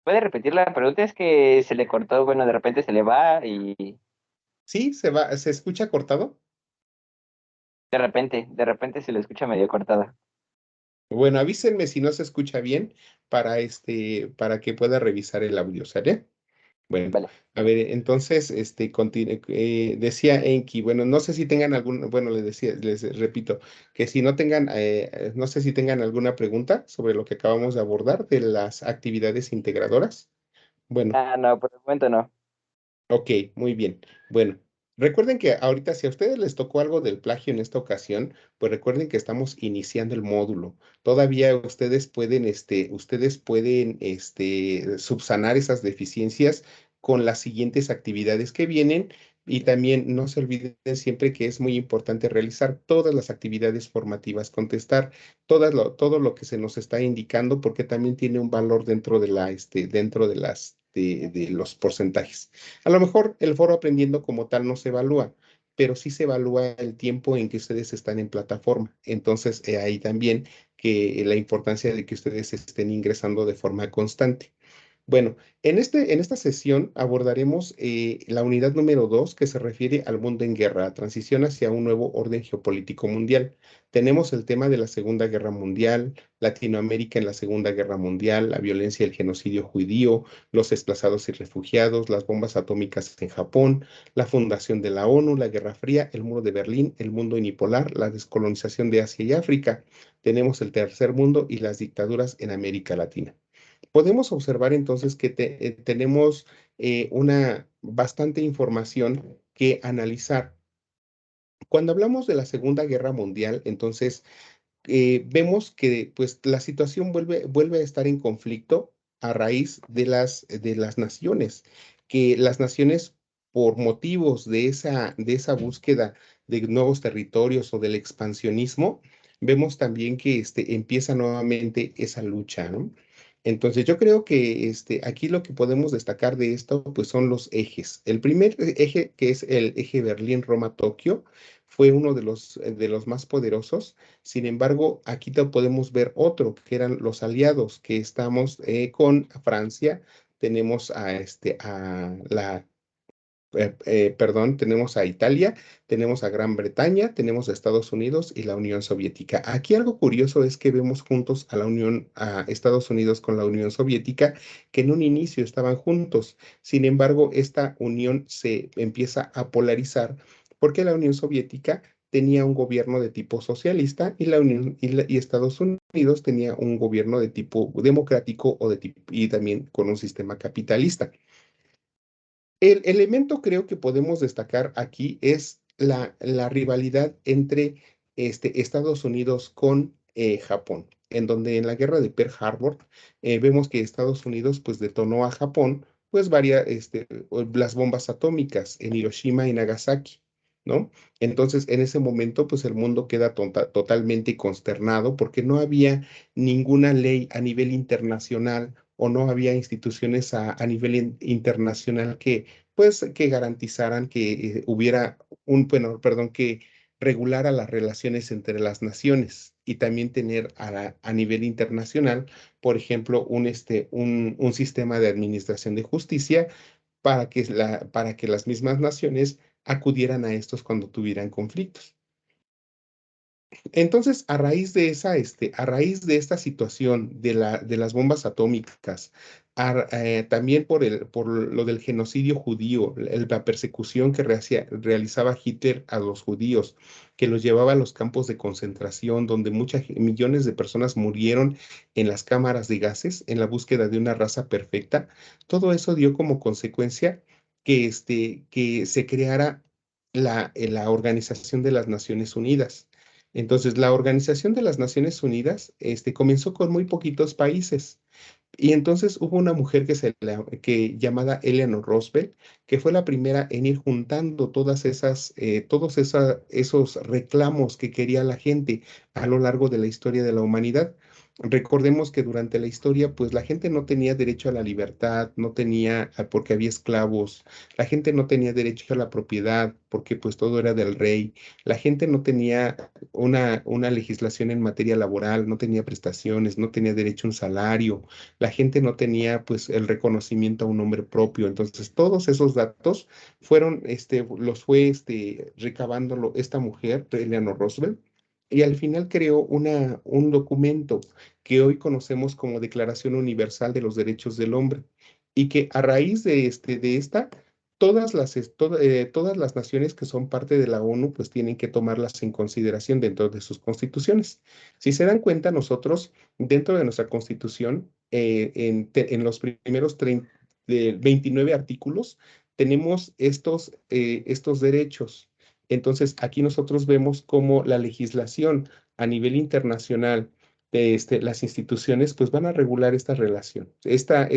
¿Puede repetir la pregunta? Es que se le cortó, bueno, de repente se le va y ¿Sí? ¿Se escucha cortado? de repente se le escucha medio cortada. Bueno, avísenme si no se escucha bien para que pueda revisar el audio, ¿sale? Bueno, Vale. a ver, entonces, decía Enki, bueno, no sé si tengan algún, bueno, les decía, les repito, que si no tengan, no sé si tengan alguna pregunta sobre lo que acabamos de abordar de las actividades integradoras. Bueno. Ah, no, por el momento no. Ok, muy bien. Bueno, recuerden que ahorita si a ustedes les tocó algo del plagio en esta ocasión, pues recuerden que estamos iniciando el módulo. Todavía ustedes pueden, subsanar esas deficiencias con las siguientes actividades que vienen y también no se olviden siempre que es muy importante realizar todas las actividades formativas, contestar todo lo que se nos está indicando porque también tiene un valor dentro de los porcentajes. A lo mejor el foro aprendiendo como tal no se evalúa, pero sí se evalúa el tiempo en que ustedes están en plataforma. Entonces, ahí también que la importancia de que ustedes estén ingresando de forma constante. Bueno, en esta sesión abordaremos la unidad número 2 que se refiere al mundo en guerra, transición hacia un nuevo orden geopolítico mundial. Tenemos el tema de la Segunda Guerra Mundial, Latinoamérica en la Segunda Guerra Mundial, la violencia y el genocidio judío, los desplazados y refugiados, las bombas atómicas en Japón, la fundación de la ONU, la Guerra Fría, el muro de Berlín, el mundo unipolar, la descolonización de Asia y África. Tenemos el tercer mundo y las dictaduras en América Latina. Podemos observar entonces que tenemos una bastante información que analizar. Cuando hablamos de la Segunda Guerra Mundial, entonces vemos que pues, la situación vuelve a estar en conflicto a raíz de las naciones, que las naciones, por motivos de esa búsqueda de nuevos territorios o del expansionismo, vemos también que empieza nuevamente esa lucha, ¿no? Entonces, yo creo que aquí lo que podemos destacar de esto, pues son los ejes. El primer eje, que es el eje Berlín-Roma-Tokio, fue uno de los más poderosos. Sin embargo, aquí podemos ver otro, que eran los aliados, que estamos con Francia, tenemos perdón, tenemos a Italia, tenemos a Gran Bretaña, tenemos a Estados Unidos y la Unión Soviética. Aquí algo curioso es que vemos juntos a Estados Unidos con la Unión Soviética, que en un inicio estaban juntos. Sin embargo, esta unión se empieza a polarizar porque la Unión Soviética tenía un gobierno de tipo socialista y y Estados Unidos tenía un gobierno de tipo democrático y también con un sistema capitalista. El elemento creo que podemos destacar aquí es la rivalidad entre Estados Unidos con Japón, en donde en la guerra de Pearl Harbor vemos que Estados Unidos pues detonó a Japón pues las bombas atómicas en Hiroshima y Nagasaki, ¿no? Entonces en ese momento pues el mundo queda totalmente consternado porque no había ninguna ley a nivel internacional o no había instituciones a nivel internacional que garantizaran que hubiera bueno, perdón, que regulara las relaciones entre las naciones y también tener a nivel internacional, por ejemplo, un sistema de administración de justicia para que las mismas naciones acudieran a estos cuando tuvieran conflictos. Entonces, a raíz de esta situación de las bombas atómicas, también por lo del genocidio judío, la persecución que realizaba Hitler a los judíos, que los llevaba a los campos de concentración, donde millones de personas murieron en las cámaras de gases en la búsqueda de una raza perfecta, todo eso dio como consecuencia que se creara la Organización de las Naciones Unidas. Entonces, la Organización de las Naciones Unidas, comenzó con muy poquitos países. Y entonces hubo una mujer que llamada Eleanor Roosevelt, que fue la primera en ir juntando esos reclamos que quería la gente a lo largo de la historia de la humanidad. Recordemos que durante la historia, pues la gente no tenía derecho a la libertad, no tenía, porque había esclavos, la gente no tenía derecho a la propiedad, porque pues todo era del rey, la gente no tenía una legislación en materia laboral, no tenía prestaciones, no tenía derecho a un salario, la gente no tenía pues el reconocimiento a un nombre propio. Entonces, todos esos datos los fue recabándolo esta mujer, Eleanor Roosevelt, y al final creó un documento que hoy conocemos como Declaración Universal de los Derechos del Hombre, y que a raíz de esta, todas las naciones que son parte de la ONU, pues tienen que tomarlas en consideración dentro de sus constituciones. Si se dan cuenta, nosotros, dentro de nuestra constitución, en los primeros 29 artículos, tenemos estos derechos. Entonces, aquí nosotros vemos cómo la legislación a nivel internacional de las instituciones pues van a regular esta relación, esta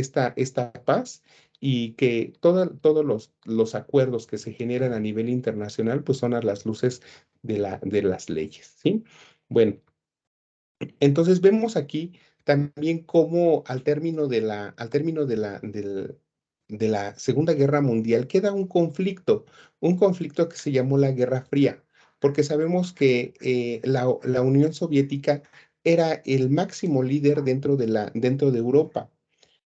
paz, y que todos los acuerdos que se generan a nivel internacional pues son a las luces de las leyes, ¿sí? Bueno, entonces vemos aquí también cómo al término de la Segunda Guerra Mundial queda un conflicto que se llamó la Guerra Fría, porque sabemos que la Unión Soviética era el máximo líder dentro de Europa,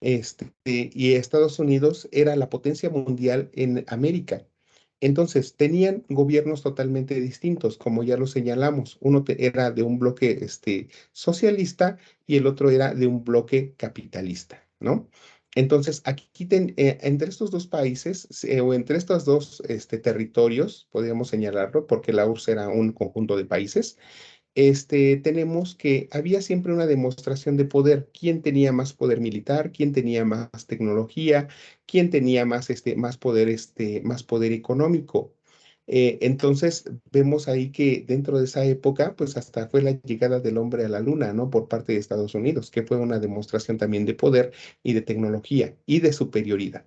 y Estados Unidos era la potencia mundial en América. Entonces, tenían gobiernos totalmente distintos, como ya lo señalamos. Uno era de un bloque socialista y el otro era de un bloque capitalista, ¿no? Entonces, aquí entre estos dos países, o entre estos dos territorios, podríamos señalarlo, porque la URSS era un conjunto de países, tenemos que había siempre una demostración de poder. ¿Quién tenía más poder militar? ¿Quién tenía más tecnología? ¿Quién tenía más poder económico? Entonces, vemos ahí que dentro de esa época, pues hasta fue la llegada del hombre a la luna, ¿no? Por parte de Estados Unidos, que fue una demostración también de poder y de tecnología y de superioridad.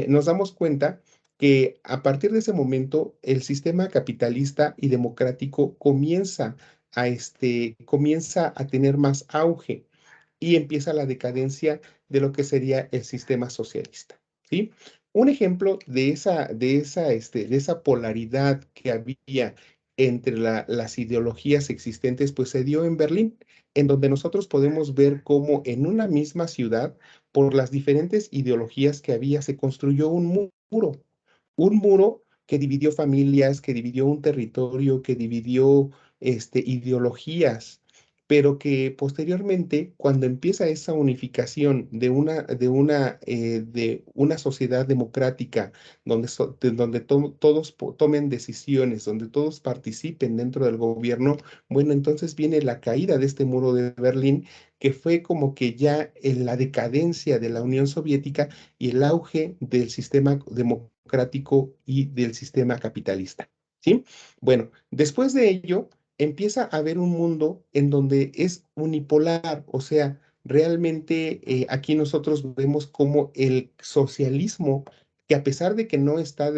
Nos damos cuenta que a partir de ese momento el sistema capitalista y democrático comienza a tener más auge, y empieza la decadencia de lo que sería el sistema socialista, ¿sí? Un ejemplo de esa polaridad que había entre las ideologías existentes, pues se dio en Berlín, en donde nosotros podemos ver cómo en una misma ciudad, por las diferentes ideologías que había, se construyó un muro que dividió familias, que dividió un territorio, que dividió ideologías, pero que posteriormente, cuando empieza esa unificación de una sociedad democrática, donde todos tomen decisiones, donde todos participen dentro del gobierno, bueno, entonces viene la caída de este muro de Berlín, que fue como que ya en la decadencia de la Unión Soviética y el auge del sistema democrático y del sistema capitalista, ¿sí? Bueno, después de ello empieza a haber un mundo en donde es unipolar, o sea, realmente aquí nosotros vemos como el socialismo, que a pesar de que no está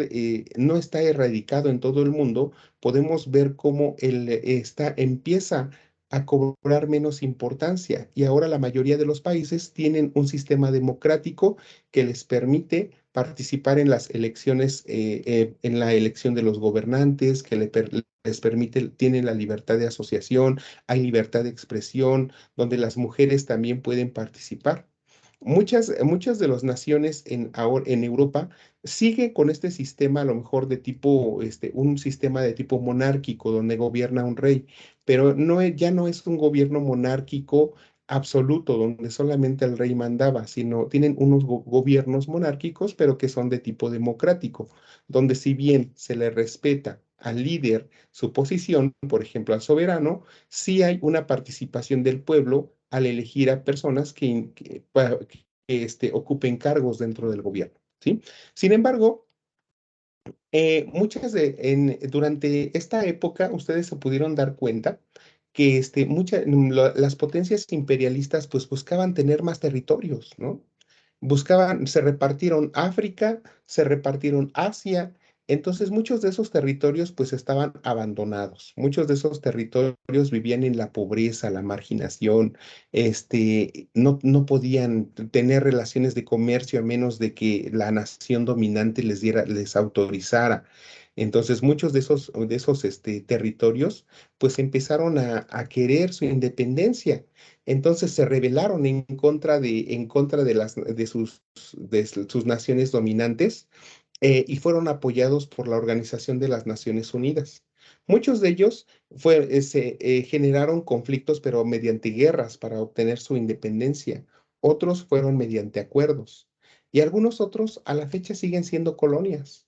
erradicado en todo el mundo, podemos ver cómo empieza a cobrar menos importancia, y ahora la mayoría de los países tienen un sistema democrático que les permite participar en las elecciones, en la elección de los gobernantes, que les permite, tienen la libertad de asociación, hay libertad de expresión, donde las mujeres también pueden participar. Muchas de las naciones en Europa siguen con este sistema, a lo mejor un sistema de tipo monárquico, donde gobierna un rey, pero ya no es un gobierno monárquico absoluto, donde solamente el rey mandaba, sino tienen unos gobiernos monárquicos, pero que son de tipo democrático, donde si bien se le respeta al líder su posición, por ejemplo, al soberano, sí hay una participación del pueblo al elegir a personas que ocupen cargos dentro del gobierno, ¿sí? Sin embargo, durante esta época, ustedes se pudieron dar cuenta que las potencias imperialistas pues buscaban tener más territorios, ¿no? Se repartieron África, se repartieron Asia. Entonces muchos de esos territorios pues estaban abandonados. Muchos de esos territorios vivían en la pobreza, la marginación, no podían tener relaciones de comercio a menos de que la nación dominante les autorizara. Entonces muchos de esos territorios pues empezaron a querer su independencia. Entonces se rebelaron en contra de sus naciones dominantes, y fueron apoyados por la Organización de las Naciones Unidas. Muchos de ellos se generaron conflictos, pero mediante guerras para obtener su independencia. Otros fueron mediante acuerdos. Y algunos otros a la fecha siguen siendo colonias.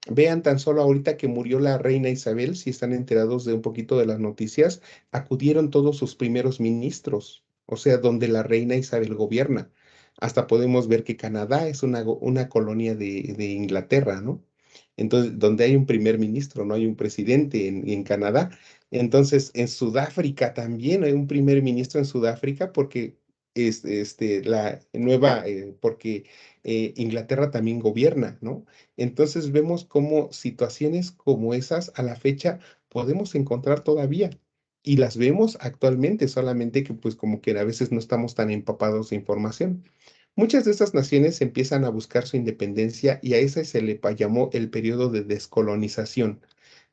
Vean tan solo ahorita que murió la reina Isabel, si están enterados de un poquito de las noticias, acudieron todos sus primeros ministros, o sea, donde la reina Isabel gobierna. Hasta podemos ver que Canadá es una colonia de Inglaterra, ¿no? Entonces, donde hay un primer ministro, no hay un presidente en Canadá. Entonces, en Sudáfrica también hay un primer ministro en Sudáfrica porque porque Inglaterra también gobierna, ¿no? Entonces vemos cómo situaciones como esas a la fecha podemos encontrar todavía y las vemos actualmente, solamente que pues como que a veces no estamos tan empapados de información. Muchas de estas naciones empiezan a buscar su independencia y a ese se le llamó el periodo de descolonización.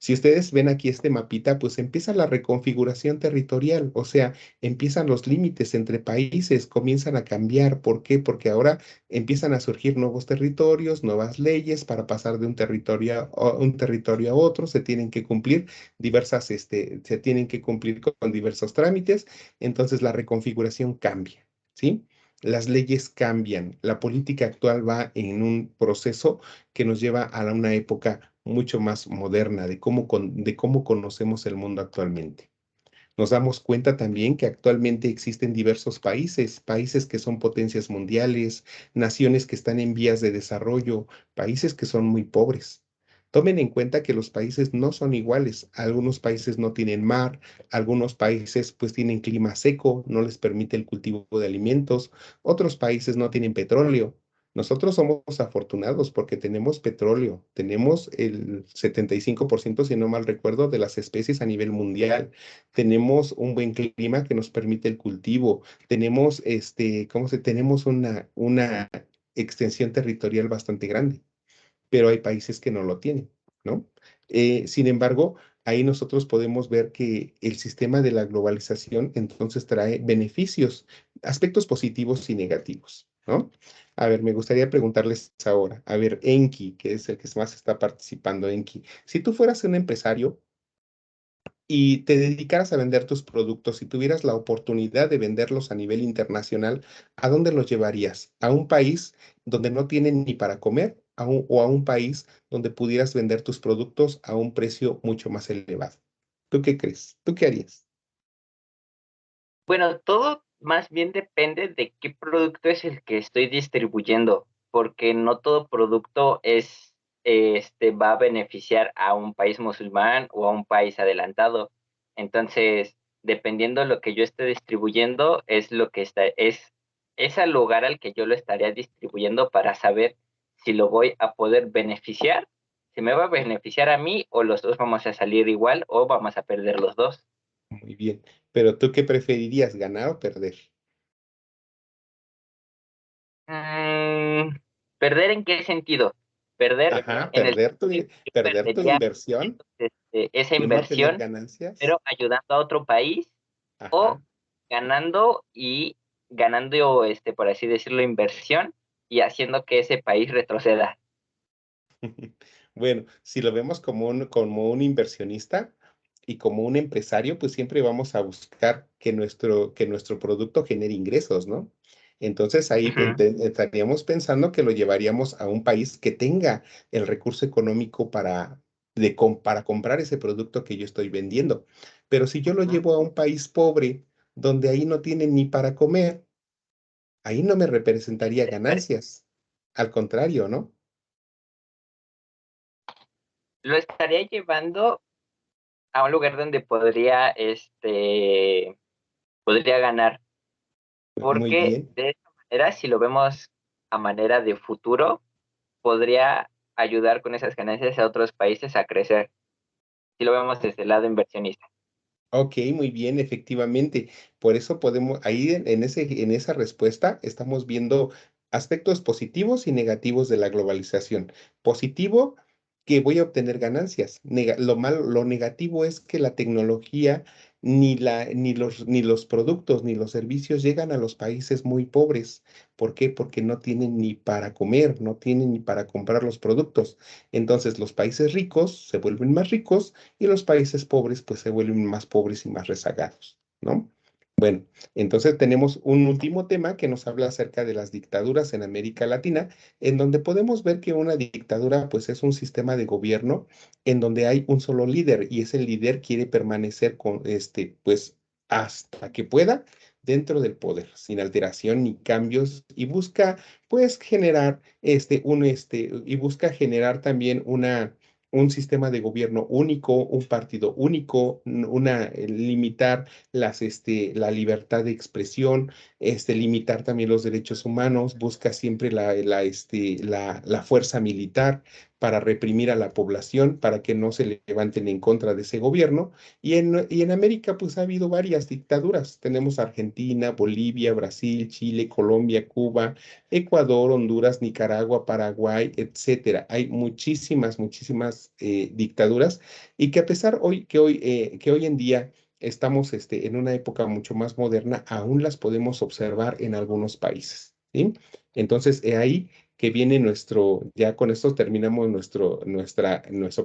Si ustedes ven aquí este mapita, pues empieza la reconfiguración territorial, o sea, empiezan los límites entre países, comienzan a cambiar. ¿Por qué? Porque ahora empiezan a surgir nuevos territorios, nuevas leyes para pasar de un territorio a otro, se tienen que cumplir se tienen que cumplir con diversos trámites, entonces la reconfiguración cambia, ¿sí? Las leyes cambian, la política actual va en un proceso que nos lleva a una época mucho más moderna de cómo conocemos el mundo actualmente. Nos damos cuenta también que actualmente existen diversos países, países que son potencias mundiales, naciones que están en vías de desarrollo, países que son muy pobres. Tomen en cuenta que los países no son iguales. Algunos países no tienen mar, algunos países pues tienen clima seco, no les permite el cultivo de alimentos, otros países no tienen petróleo. Nosotros somos afortunados porque tenemos petróleo, tenemos el 75%, si no mal recuerdo, de las especies a nivel mundial, tenemos un buen clima que nos permite el cultivo, tenemos, tenemos una extensión territorial bastante grande, pero hay países que no lo tienen, ¿no? Sin embargo, ahí nosotros podemos ver que el sistema de la globalización entonces trae beneficios, aspectos positivos y negativos, ¿no? A ver, me gustaría preguntarles ahora, a ver, Enki, que es el que más está participando, Enki, si tú fueras un empresario, y te dedicaras a vender tus productos, si tuvieras la oportunidad de venderlos a nivel internacional, ¿a dónde los llevarías? ¿A un país donde no tienen ni para comer o a un país donde pudieras vender tus productos a un precio mucho más elevado? ¿Tú qué crees? ¿Tú qué harías? Bueno, todo más bien depende de qué producto es el que estoy distribuyendo, porque no todo producto va a beneficiar a un país musulmán o a un país adelantado. Entonces, dependiendo de lo que yo esté distribuyendo, es al lugar al que yo lo estaría distribuyendo para saber si lo voy a poder beneficiar, si me va a beneficiar a mí o los dos vamos a salir igual o vamos a perder los dos. Muy bien, pero ¿tú qué preferirías, ganar o perder? Mm, ¿Perder en qué sentido? Perder Ajá, en el sentido que yo perder tu perdería inversión, esa tú no tener inversión, ganancias. pero ayudando a otro país o Ajá. ganando y ganando, por así decirlo, inversión y haciendo que ese país retroceda. Bueno, si lo vemos como un inversionista y como un empresario, pues siempre vamos a buscar que nuestro producto genere ingresos, ¿no? Entonces ahí Ujú, estaríamos pensando que lo llevaríamos a un país que tenga el recurso económico para comprar ese producto que yo estoy vendiendo. Pero si yo lo ujú. llevo a un país pobre, donde ahí no tienen ni para comer, ahí no me representaría ganancias. Al contrario, ¿no? Lo estaría llevando a un lugar donde podría ganar, Muy porque bien. de esa manera, si lo vemos a manera de futuro, podría ayudar con esas ganancias a otros países a crecer, si lo vemos desde el lado inversionista. Ok, muy bien, efectivamente. Por eso podemos, ahí en esa respuesta estamos viendo aspectos positivos y negativos de la globalización. Positivo, que voy a obtener ganancias. Lo negativo es que la tecnología ni los productos ni los servicios llegan a los países muy pobres. ¿Por qué? Porque no tienen ni para comer, no tienen ni para comprar los productos. Entonces los países ricos se vuelven más ricos y los países pobres pues se vuelven más pobres y más rezagados, ¿no? Bueno, entonces tenemos un último tema que nos habla acerca de las dictaduras en América Latina, en donde podemos ver que una dictadura pues es un sistema de gobierno en donde hay un solo líder y ese líder quiere permanecer con pues hasta que pueda dentro del poder, sin alteración ni cambios y busca pues generar y busca generar también un sistema de gobierno único, un partido único, limitar la libertad de expresión, limitar también los derechos humanos, busca siempre la fuerza militar para reprimir a la población, para que no se levanten en contra de ese gobierno. Y en América, pues ha habido varias dictaduras. Tenemos Argentina, Bolivia, Brasil, Chile, Colombia, Cuba, Ecuador, Honduras, Nicaragua, Paraguay, etcétera. Hay muchísimas, muchísimas dictaduras y que a pesar que hoy en día estamos en una época mucho más moderna, aún las podemos observar en algunos países, ¿sí? Entonces, ahí que viene ya con esto terminamos nuestro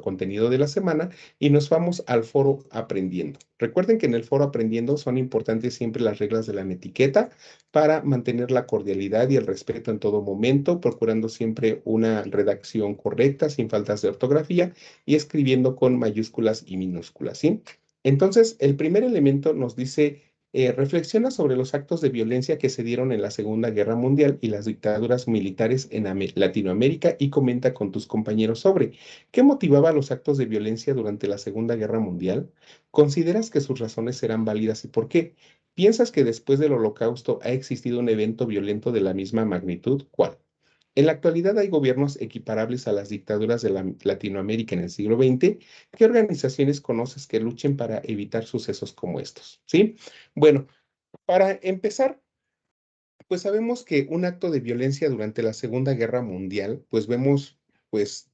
contenido de la semana y nos vamos al foro aprendiendo. Recuerden que en el foro aprendiendo son importantes siempre las reglas de la etiqueta para mantener la cordialidad y el respeto en todo momento, procurando siempre una redacción correcta, sin faltas de ortografía y escribiendo con mayúsculas y minúsculas, ¿sí? Entonces, el primer elemento nos dice, reflexiona sobre los actos de violencia que se dieron en la Segunda Guerra Mundial y las dictaduras militares en Latinoamérica y comenta con tus compañeros sobre qué motivaba los actos de violencia durante la Segunda Guerra Mundial. ¿Consideras que sus razones serán válidas y por qué? ¿Piensas que después del Holocausto ha existido un evento violento de la misma magnitud? ¿Cuál? En la actualidad hay gobiernos equiparables a las dictaduras de Latinoamérica en el siglo XX. ¿Qué organizaciones conoces que luchen para evitar sucesos como estos? ¿Sí? Bueno, para empezar, pues sabemos que un acto de violencia durante la Segunda Guerra Mundial, pues vemos pues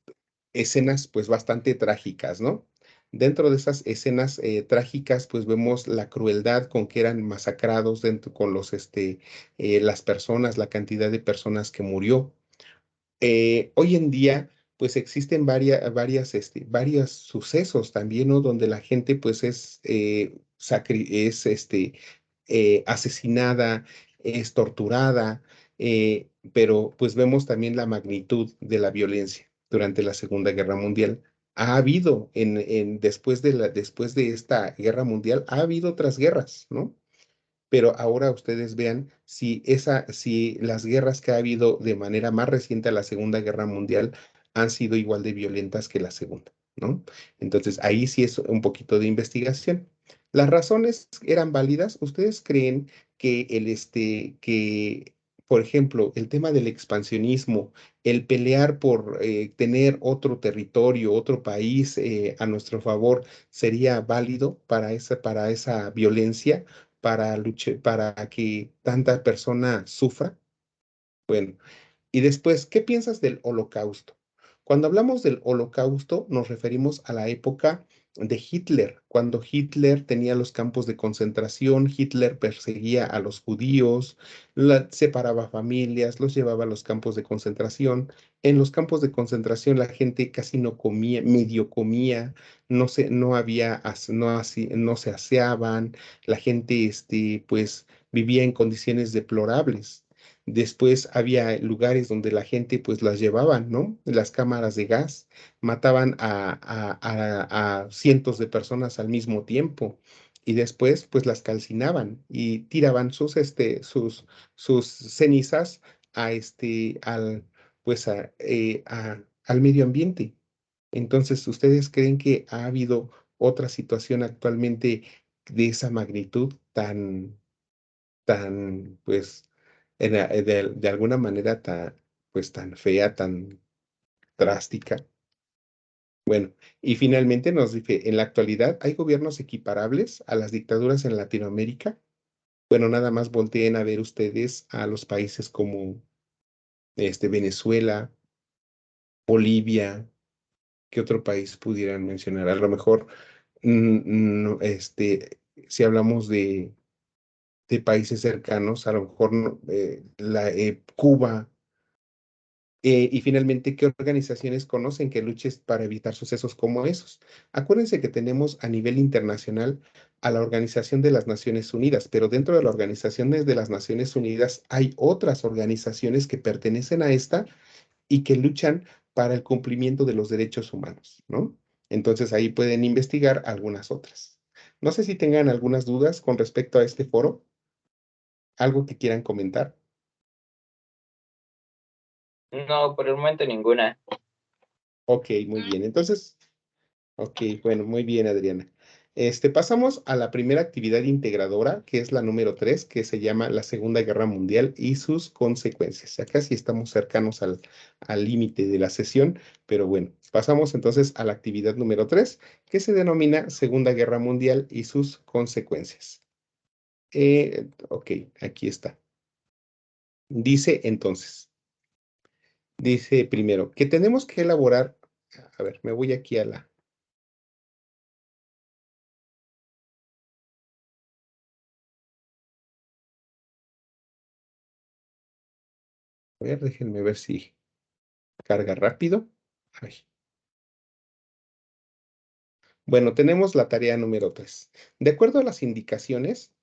escenas pues bastante trágicas, ¿no? Dentro de esas escenas trágicas, pues vemos la crueldad con que eran masacrados dentro con las personas, la cantidad de personas que murió. Hoy en día, pues existen varios sucesos también, ¿no? Donde la gente, pues, es asesinada, es torturada, pero pues vemos también la magnitud de la violencia durante la Segunda Guerra Mundial. Ha habido, después de esta guerra mundial, ha habido otras guerras, ¿no? Pero ahora ustedes vean si las guerras que ha habido de manera más reciente a la Segunda Guerra Mundial han sido igual de violentas que la segunda, ¿no? Entonces, ahí sí es un poquito de investigación. ¿Las razones eran válidas? ¿Ustedes creen por ejemplo, el tema del expansionismo, el pelear por tener otro territorio, otro país a nuestro favor, sería válido para esa violencia? Para que tanta persona sufra? Bueno, y después, ¿qué piensas del Holocausto? Cuando hablamos del Holocausto, nos referimos a la época de Hitler, cuando Hitler tenía los campos de concentración, Hitler perseguía a los judíos, separaba familias, los llevaba a los campos de concentración. En los campos de concentración la gente casi no comía, medio comía, no había, no se aseaban, la gente, pues, vivía en condiciones deplorables. Después había lugares donde la gente pues las llevaban, ¿no? Las cámaras de gas mataban a cientos de personas al mismo tiempo y después pues las calcinaban y tiraban sus cenizas a pues al medio ambiente. Entonces, ¿ustedes creen que ha habido otra situación actualmente de esa magnitud pues, de alguna manera pues, tan fea, tan drástica? Bueno, y finalmente nos dice, en la actualidad, ¿hay gobiernos equiparables a las dictaduras en Latinoamérica? Bueno, nada más volteen a ver ustedes a los países como Venezuela, Bolivia, ¿Qué otro país pudieran mencionar? A lo mejor, si hablamos de países cercanos, a lo mejor Cuba. Y finalmente, ¿qué organizaciones conocen que luches para evitar sucesos como esos? Acuérdense que tenemos a nivel internacional a la Organización de las Naciones Unidas, pero dentro de la Organización de las Naciones Unidas hay otras organizaciones que pertenecen a esta y que luchan para el cumplimiento de los derechos humanos, ¿no? Entonces ahí pueden investigar algunas otras. No sé si tengan algunas dudas con respecto a este foro, algo que quieran comentar. No, por el momento ninguna. Ok, muy bien. Entonces, ok, bueno, muy bien, Adriana. Pasamos a la primera actividad integradora, que es la número 3, que se llama la Segunda Guerra Mundial y sus consecuencias. Acá sí estamos cercanos al límite de la sesión, pero bueno, pasamos entonces a la actividad número 3, que se denomina Segunda Guerra Mundial y sus consecuencias. Ok, aquí está. Dice entonces, dice primero, que tenemos que elaborar, a ver, me voy aquí a la... A ver, déjenme ver si carga rápido. Ay. Bueno, tenemos la tarea número 3. De acuerdo a las indicaciones,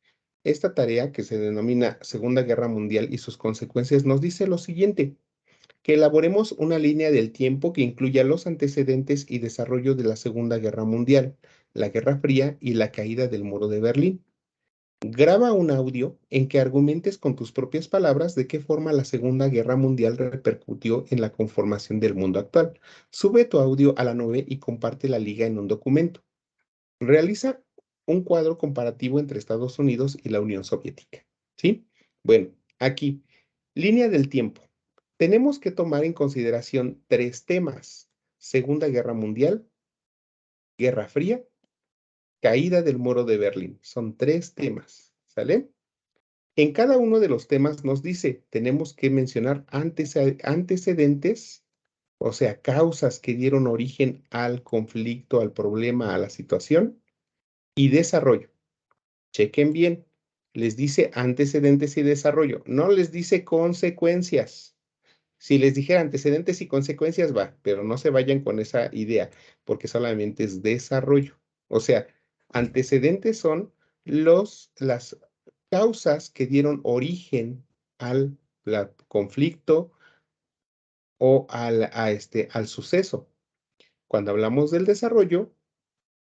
esta tarea, que se denomina Segunda Guerra Mundial y sus consecuencias, nos dice lo siguiente: que elaboremos una línea del tiempo que incluya los antecedentes y desarrollo de la Segunda Guerra Mundial, la Guerra Fría y la caída del Muro de Berlín. Graba un audio en que argumentes con tus propias palabras de qué forma la Segunda Guerra Mundial repercutió en la conformación del mundo actual. Sube tu audio a la nube y comparte la liga en un documento. Realiza un cuadro comparativo entre Estados Unidos y la Unión Soviética. ¿Sí? Bueno, aquí, línea del tiempo. Tenemos que tomar en consideración tres temas: Segunda Guerra Mundial, Guerra Fría, caída del Muro de Berlín. Son tres temas, ¿sale? En cada uno de los temas nos dice, tenemos que mencionar antecedentes, o sea, causas que dieron origen al conflicto, al problema, a la situación, y desarrollo. Chequen bien, les dice antecedentes y desarrollo, no les dice consecuencias. Si les dijera antecedentes y consecuencias, va, pero no se vayan con esa idea, porque solamente es desarrollo. O sea, antecedentes son las causas que dieron origen al conflicto o al suceso. Cuando hablamos del desarrollo,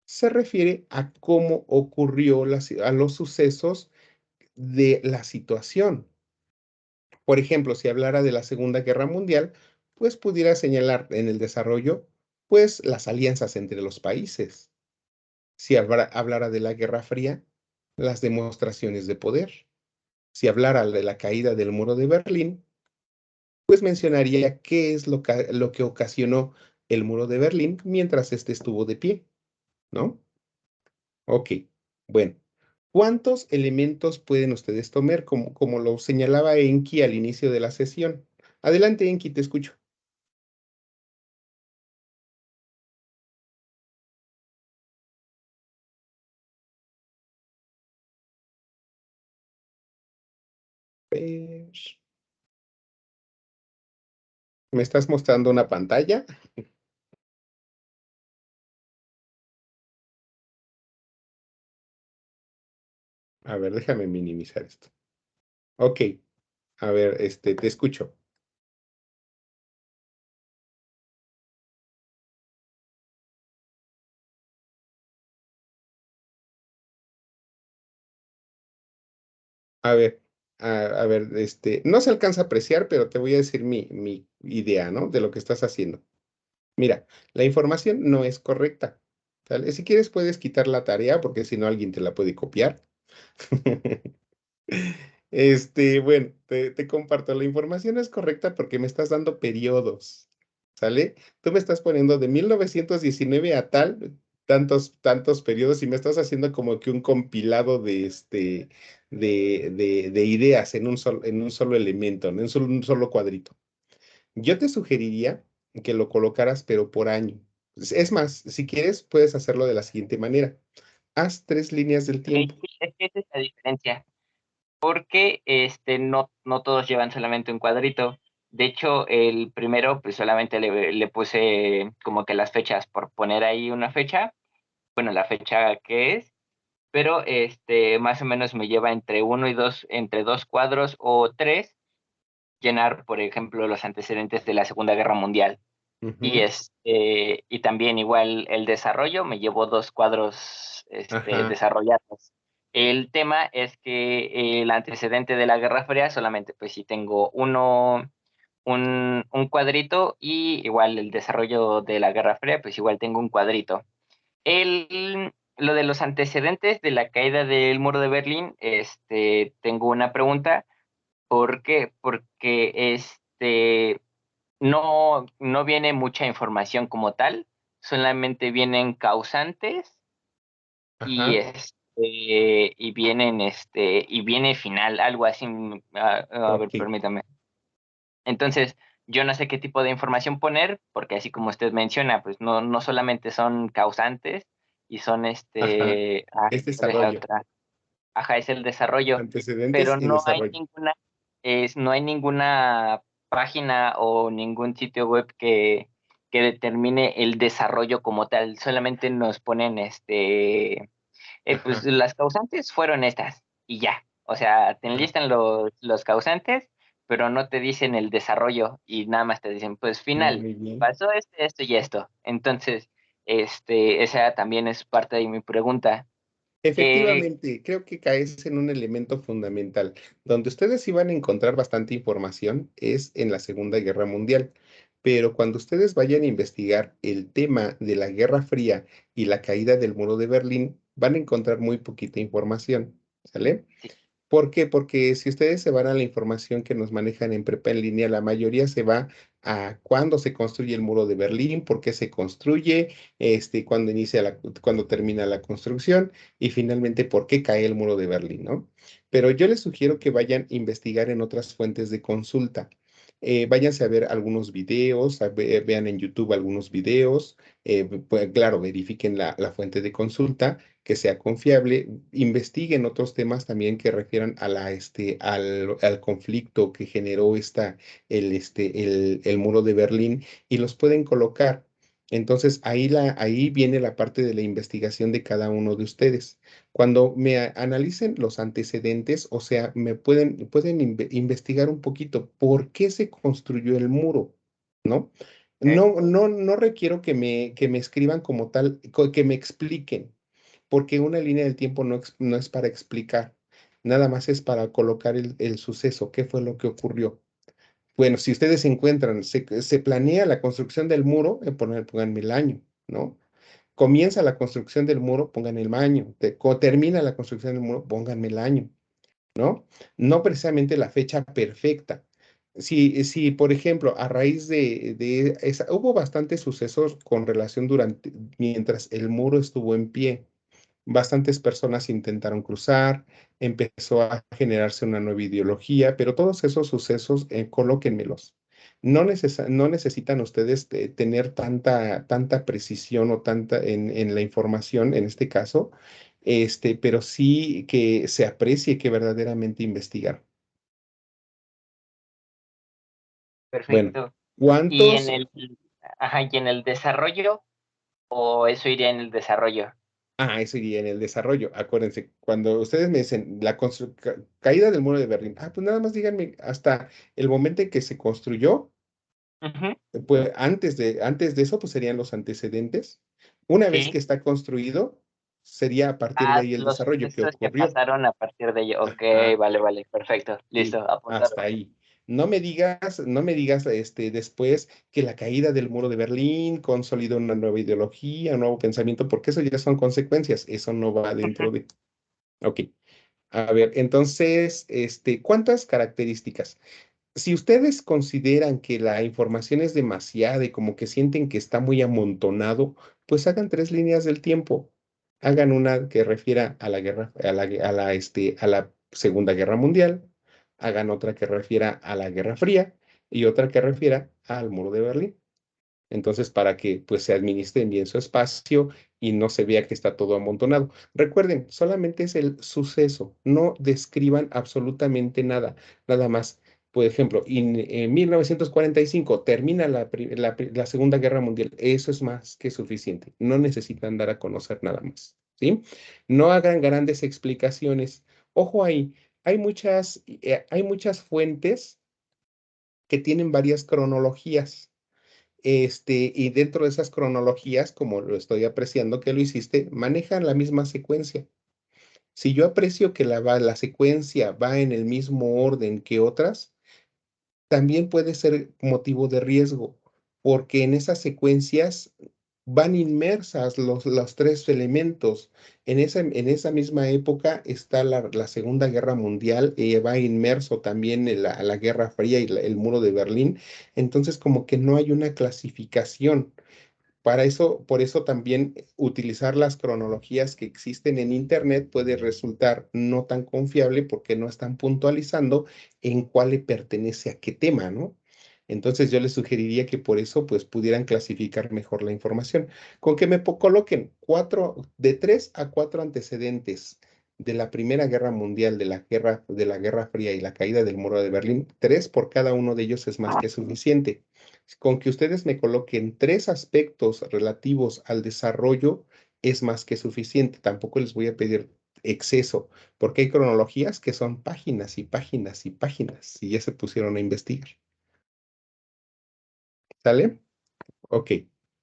se refiere a cómo ocurrió a los sucesos de la situación. Por ejemplo, si hablara de la Segunda Guerra Mundial, pues pudiera señalar en el desarrollo, pues las alianzas entre los países. Si hablara de la Guerra Fría, las demostraciones de poder. Si hablara de la caída del muro de Berlín, pues mencionaría qué es lo que ocasionó el muro de Berlín mientras éste estuvo de pie, ¿no? Ok, bueno. ¿Cuántos elementos pueden ustedes tomar, como lo señalaba Enki al inicio de la sesión? Adelante, Enki, te escucho. Ver. ¿Me estás mostrando una pantalla? A ver, déjame minimizar esto. Ok, a ver, te escucho. A ver, a ver, no se alcanza a apreciar, pero te voy a decir mi idea, ¿no? De lo que estás haciendo. Mira, la información no es correcta, ¿sale? Si quieres puedes quitar la tarea porque si no alguien te la puede copiar. Bueno, te comparto, la información es correcta porque me estás dando periodos, ¿sale? Tú me estás poniendo de 1919 a tantos periodos y me estás haciendo como que un compilado de ideas en un solo elemento, ¿no? En un solo cuadrito. Yo te sugeriría que lo colocaras, pero por año. Es más, si quieres, puedes hacerlo de la siguiente manera. Haz 3 líneas del Ok, tiempo. sí, es que esa es la diferencia. Porque no todos llevan solamente un cuadrito. De hecho, el primero, pues solamente le puse como que las fechas por poner ahí una fecha, bueno, la fecha que es, pero más o menos me lleva entre uno y dos, entre 2 cuadros o 3, llenar, por ejemplo, los antecedentes de la Segunda Guerra Mundial. Ujú. Y también igual el desarrollo, me llevó 2 cuadros Ajá, desarrollados. El tema es que el antecedente de la Guerra Fría solamente, pues sí tengo un cuadrito, y igual el desarrollo de la Guerra Fría, pues igual tengo un cuadrito. Lo de los antecedentes de la caída del muro de Berlín, tengo una pregunta. ¿Por qué? Porque no viene mucha información como tal, solamente vienen causantes y ajá, y viene final, algo así. A ver, ok, permítame. Entonces, yo no sé qué tipo de información poner, porque así como usted menciona, pues no solamente son causantes y son ajá. Es ¿cuál es la desarrollo, otra? Ajá, es el desarrollo, antecedentes pero y desarrollo. no hay ninguna página o ningún sitio web que determine el desarrollo como tal. Solamente nos ponen pues Ajá, las causantes fueron estas y ya. O sea, te ajá. enlistan los causantes, pero no te dicen el desarrollo, y nada más te dicen, pues final, Muy bien. pasó esto y esto. Entonces, esa también es parte de mi pregunta. ¿Qué? Efectivamente, creo que caes en un elemento fundamental. Donde ustedes iban a encontrar bastante información es en la Segunda Guerra Mundial, pero cuando ustedes vayan a investigar el tema de la Guerra Fría y la caída del muro de Berlín, van a encontrar muy poquita información, ¿sale? Sí, ¿Por qué? Porque si ustedes se van a la información que nos manejan en Prepa en línea, la mayoría se va a cuándo se construye el muro de Berlín, por qué se construye, cuándo cuándo termina la construcción y finalmente por qué cae el muro de Berlín, ¿no? Pero yo les sugiero que vayan a investigar en otras fuentes de consulta. Váyanse a ver algunos videos, vean en YouTube algunos videos, pues, claro, verifiquen la fuente de consulta que sea confiable, investiguen otros temas también que refieran a al conflicto que generó el muro de Berlín y los pueden colocar. Entonces, ahí viene la parte de la investigación de cada uno de ustedes. Cuando analicen los antecedentes, o sea, pueden investigar un poquito por qué se construyó el muro, ¿no? ok, No requiero que me escriban como tal, que me expliquen porque una línea del tiempo no es para explicar, nada más es para colocar el suceso, qué fue lo que ocurrió. Bueno, si ustedes se encuentran, se planea la construcción del muro, pónganme el año, ¿no? Comienza la construcción del muro, pongan el año. Termina la construcción del muro, pónganme el año, ¿no? No precisamente la fecha perfecta. Si, por ejemplo, a raíz hubo bastantes sucesos con relación mientras el muro estuvo en pie. Bastantes personas intentaron cruzar, empezó a generarse una nueva ideología, pero todos esos sucesos, colóquenmelos. No necesitan ustedes tener tanta precisión o tanta en la información, en este caso, pero sí que se aprecie que verdaderamente investigar. Bueno, perfecto. Y en ¿cuántos? el desarrollo, o eso iría en el desarrollo. Eso iría en el desarrollo. Acuérdense, cuando ustedes me dicen caída del muro de Berlín, pues nada más díganme hasta el momento en que se construyó, Ujú, pues antes de eso, pues serían los antecedentes. Una vez que sí. está construido, sería a partir de ahí el Los desarrollo que sucesos que ocurrió. pasaron a partir de ello. Ok, Ajá, vale, vale, perfecto. sí, Listo, apuntado. hasta ahí. No me digas después que la caída del muro de Berlín consolidó una nueva ideología, un nuevo pensamiento, porque eso ya son consecuencias. Eso no va dentro de. Ok. A ver, entonces, ¿cuántas características? Si ustedes consideran que la información es demasiada y como que sienten que está muy amontonado, pues hagan 3 líneas del tiempo. Hagan una que refiera a la guerra, a la Segunda Guerra Mundial. Hagan otra que refiera a la Guerra Fría y otra que refiera al Muro de Berlín. Entonces, para que pues se administren bien su espacio y no se vea que está todo amontonado. Recuerden, solamente es el suceso, no describan absolutamente nada, nada más. Por ejemplo, en 1945 termina la Segunda Guerra Mundial. Eso es más que suficiente. No necesitan dar a conocer nada más, ¿sí? No hagan grandes explicaciones. Ojo ahí, hay muchas fuentes que tienen varias cronologías. Y dentro de esas cronologías, como lo estoy apreciando que lo hiciste, manejan la misma secuencia. Si yo aprecio que la secuencia va en el mismo orden que otras, también puede ser motivo de riesgo, porque en esas secuencias van inmersas los tres elementos. En esa misma época está la Segunda Guerra Mundial, va inmerso también en la Guerra Fría y el muro de Berlín. Entonces, como que no hay una clasificación. Para eso, por eso también utilizar las cronologías que existen en Internet puede resultar no tan confiable porque no están puntualizando en cuál le pertenece a qué tema, ¿no? Entonces yo les sugeriría que por eso pues pudieran clasificar mejor la información. Con que coloquen de 3 a 4 antecedentes de la Primera Guerra Mundial, de la Guerra Fría y la caída del muro de Berlín, 3 por cada uno de ellos es más que suficiente. Con que ustedes me coloquen 3 aspectos relativos al desarrollo es más que suficiente. Tampoco les voy a pedir exceso, porque hay cronologías que son páginas y páginas y páginas y ya se pusieron a investigar. ¿Sale? Ok,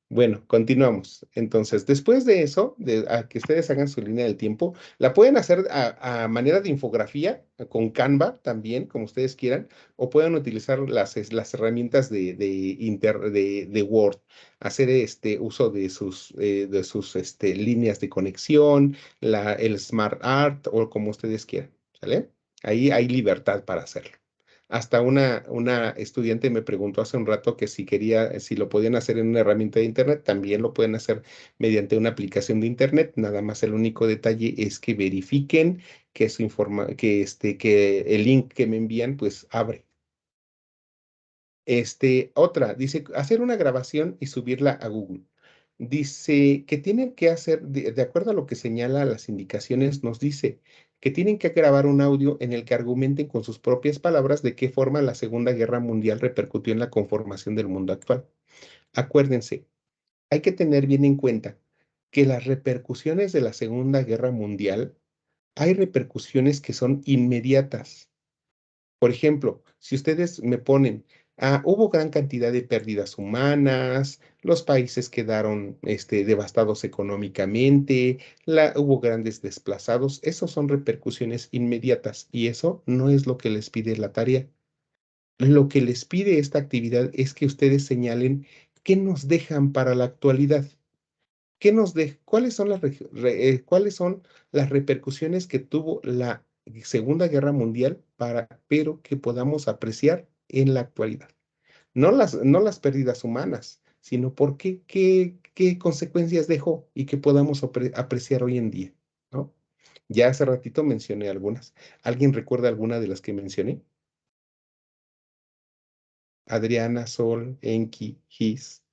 bueno, continuamos. Entonces, después de eso, a que ustedes hagan su línea del tiempo, la pueden hacer a manera de infografía, con Canva también, como ustedes quieran, o pueden utilizar las herramientas de Word, hacer uso de sus líneas de conexión, el Smart Art o como ustedes quieran, ¿sale? Ahí hay libertad para hacerlo. Hasta una estudiante me preguntó hace un rato que si lo podían hacer en una herramienta de internet, también lo pueden hacer mediante una aplicación de internet. Nada más el único detalle es que verifiquen que el link que me envían, pues abre. Otra, dice, hacer una grabación y subirla a Google. Dice que tienen que hacer, de acuerdo a lo que señala las indicaciones, nos dice que tienen que grabar un audio en el que argumenten con sus propias palabras de qué forma la Segunda Guerra Mundial repercutió en la conformación del mundo actual. Acuérdense, hay que tener bien en cuenta que las repercusiones de la Segunda Guerra Mundial, hay repercusiones que son inmediatas. Por ejemplo, si ustedes me ponen, hubo gran cantidad de pérdidas humanas, los países quedaron devastados económicamente, hubo grandes desplazados, esos son repercusiones inmediatas y eso no es lo que les pide la tarea. Lo que les pide esta actividad es que ustedes señalen qué nos dejan para la actualidad. ¿Cuáles son las repercusiones que tuvo la Segunda Guerra Mundial pero que podamos apreciar en la actualidad? No las pérdidas humanas, sino qué consecuencias dejó y que podamos apreciar hoy en día, ¿no? Ya hace ratito mencioné algunas. ¿Alguien recuerda alguna de las que mencioné? Adriana, Sol, Enki, Gis.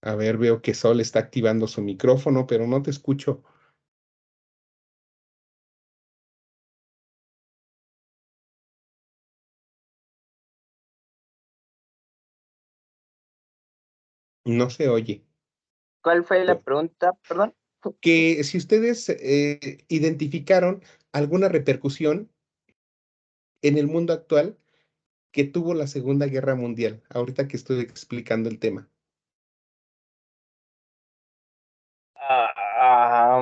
A ver, veo que Sol está activando su micrófono, pero no te escucho. No se oye. ¿Cuál fue la pregunta? Perdón. Que si ustedes identificaron alguna repercusión en el mundo actual que tuvo la Segunda Guerra Mundial, ahorita que estoy explicando el tema. Ah,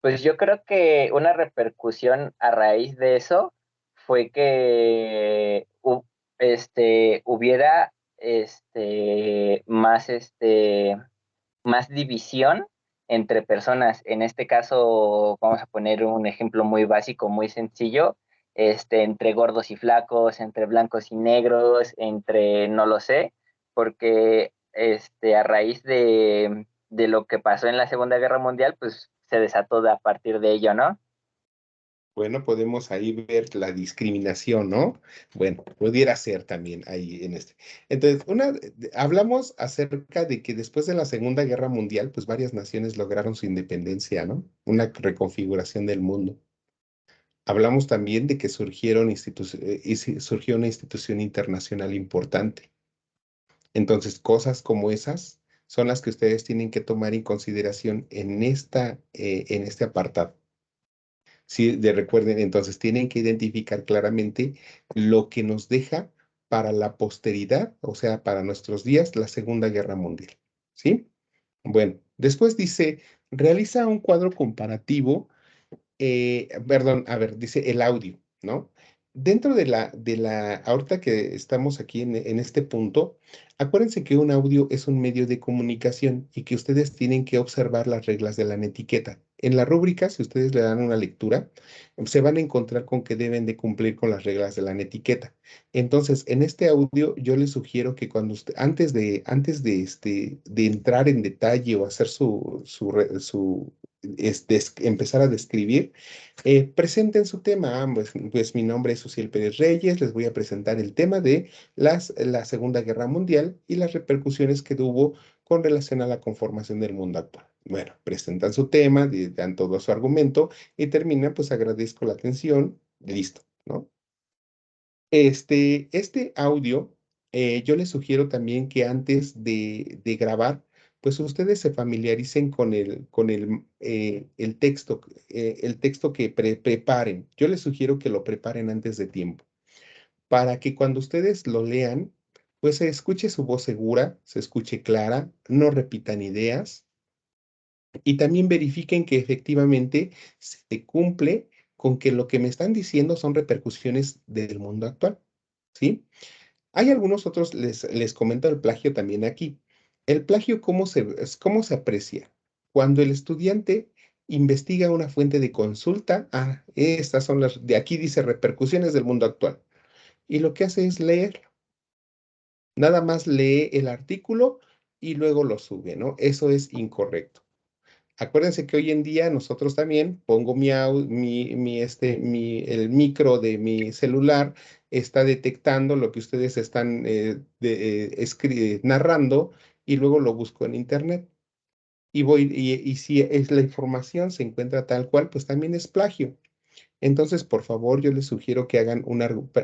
pues yo creo que una repercusión a raíz de eso fue que hubiera más división entre personas. En este caso, vamos a poner un ejemplo muy básico, muy sencillo, entre gordos y flacos, entre blancos y negros, entre no lo sé, porque a raíz de lo que pasó en la Segunda Guerra Mundial, pues se desató a partir de ello, ¿no? Bueno, podemos ahí ver la discriminación, ¿no? Bueno, pudiera ser también ahí en este. Entonces, hablamos acerca de que después de la Segunda Guerra Mundial, pues varias naciones lograron su independencia, ¿no? Una reconfiguración del mundo. Hablamos también de que surgió una institución internacional importante. Entonces, cosas como esas son las que ustedes tienen que tomar en consideración en este apartado. Sí, recuerden, entonces tienen que identificar claramente lo que nos deja para la posteridad, o sea, para nuestros días, la Segunda Guerra Mundial. ¿Sí? Bueno, después dice, realiza un cuadro comparativo perdón, a ver, dice el audio, ¿no? Dentro ahorita que estamos aquí en este punto, acuérdense que un audio es un medio de comunicación y que ustedes tienen que observar las reglas de la netiqueta. En la rúbrica, si ustedes le dan una lectura, se van a encontrar con que deben de cumplir con las reglas de la netiqueta. Entonces, en este audio, yo les sugiero que cuando usted, de entrar en detalle o hacer empezar a describir, presenten su tema. Pues mi nombre es Uciel Pérez Reyes, les voy a presentar el tema de la Segunda Guerra Mundial y las repercusiones que tuvo con relación a la conformación del mundo actual. Bueno, presentan su tema, dan todo su argumento y termina, pues agradezco la atención, listo, ¿no? Este audio, yo les sugiero también que antes de grabar, pues ustedes se familiaricen el texto que preparen. Yo les sugiero que lo preparen antes de tiempo, para que cuando ustedes lo lean, pues se escuche su voz segura, se escuche clara, no repitan ideas y también verifiquen que efectivamente se cumple con que lo que me están diciendo son repercusiones del mundo actual, ¿sí? Hay algunos otros, les comento el plagio también aquí. El plagio, cómo se aprecia? Cuando el estudiante investiga una fuente de consulta, estas son de aquí dice repercusiones del mundo actual. Y lo que hace es leer, nada más lee el artículo y luego lo sube, ¿no? Eso es incorrecto. Acuérdense que hoy en día nosotros también pongo el micro de mi celular está detectando lo que ustedes están narrando y luego lo busco en internet. Y si es la información se encuentra tal cual, pues también es plagio. Entonces, por favor, yo les sugiero que hagan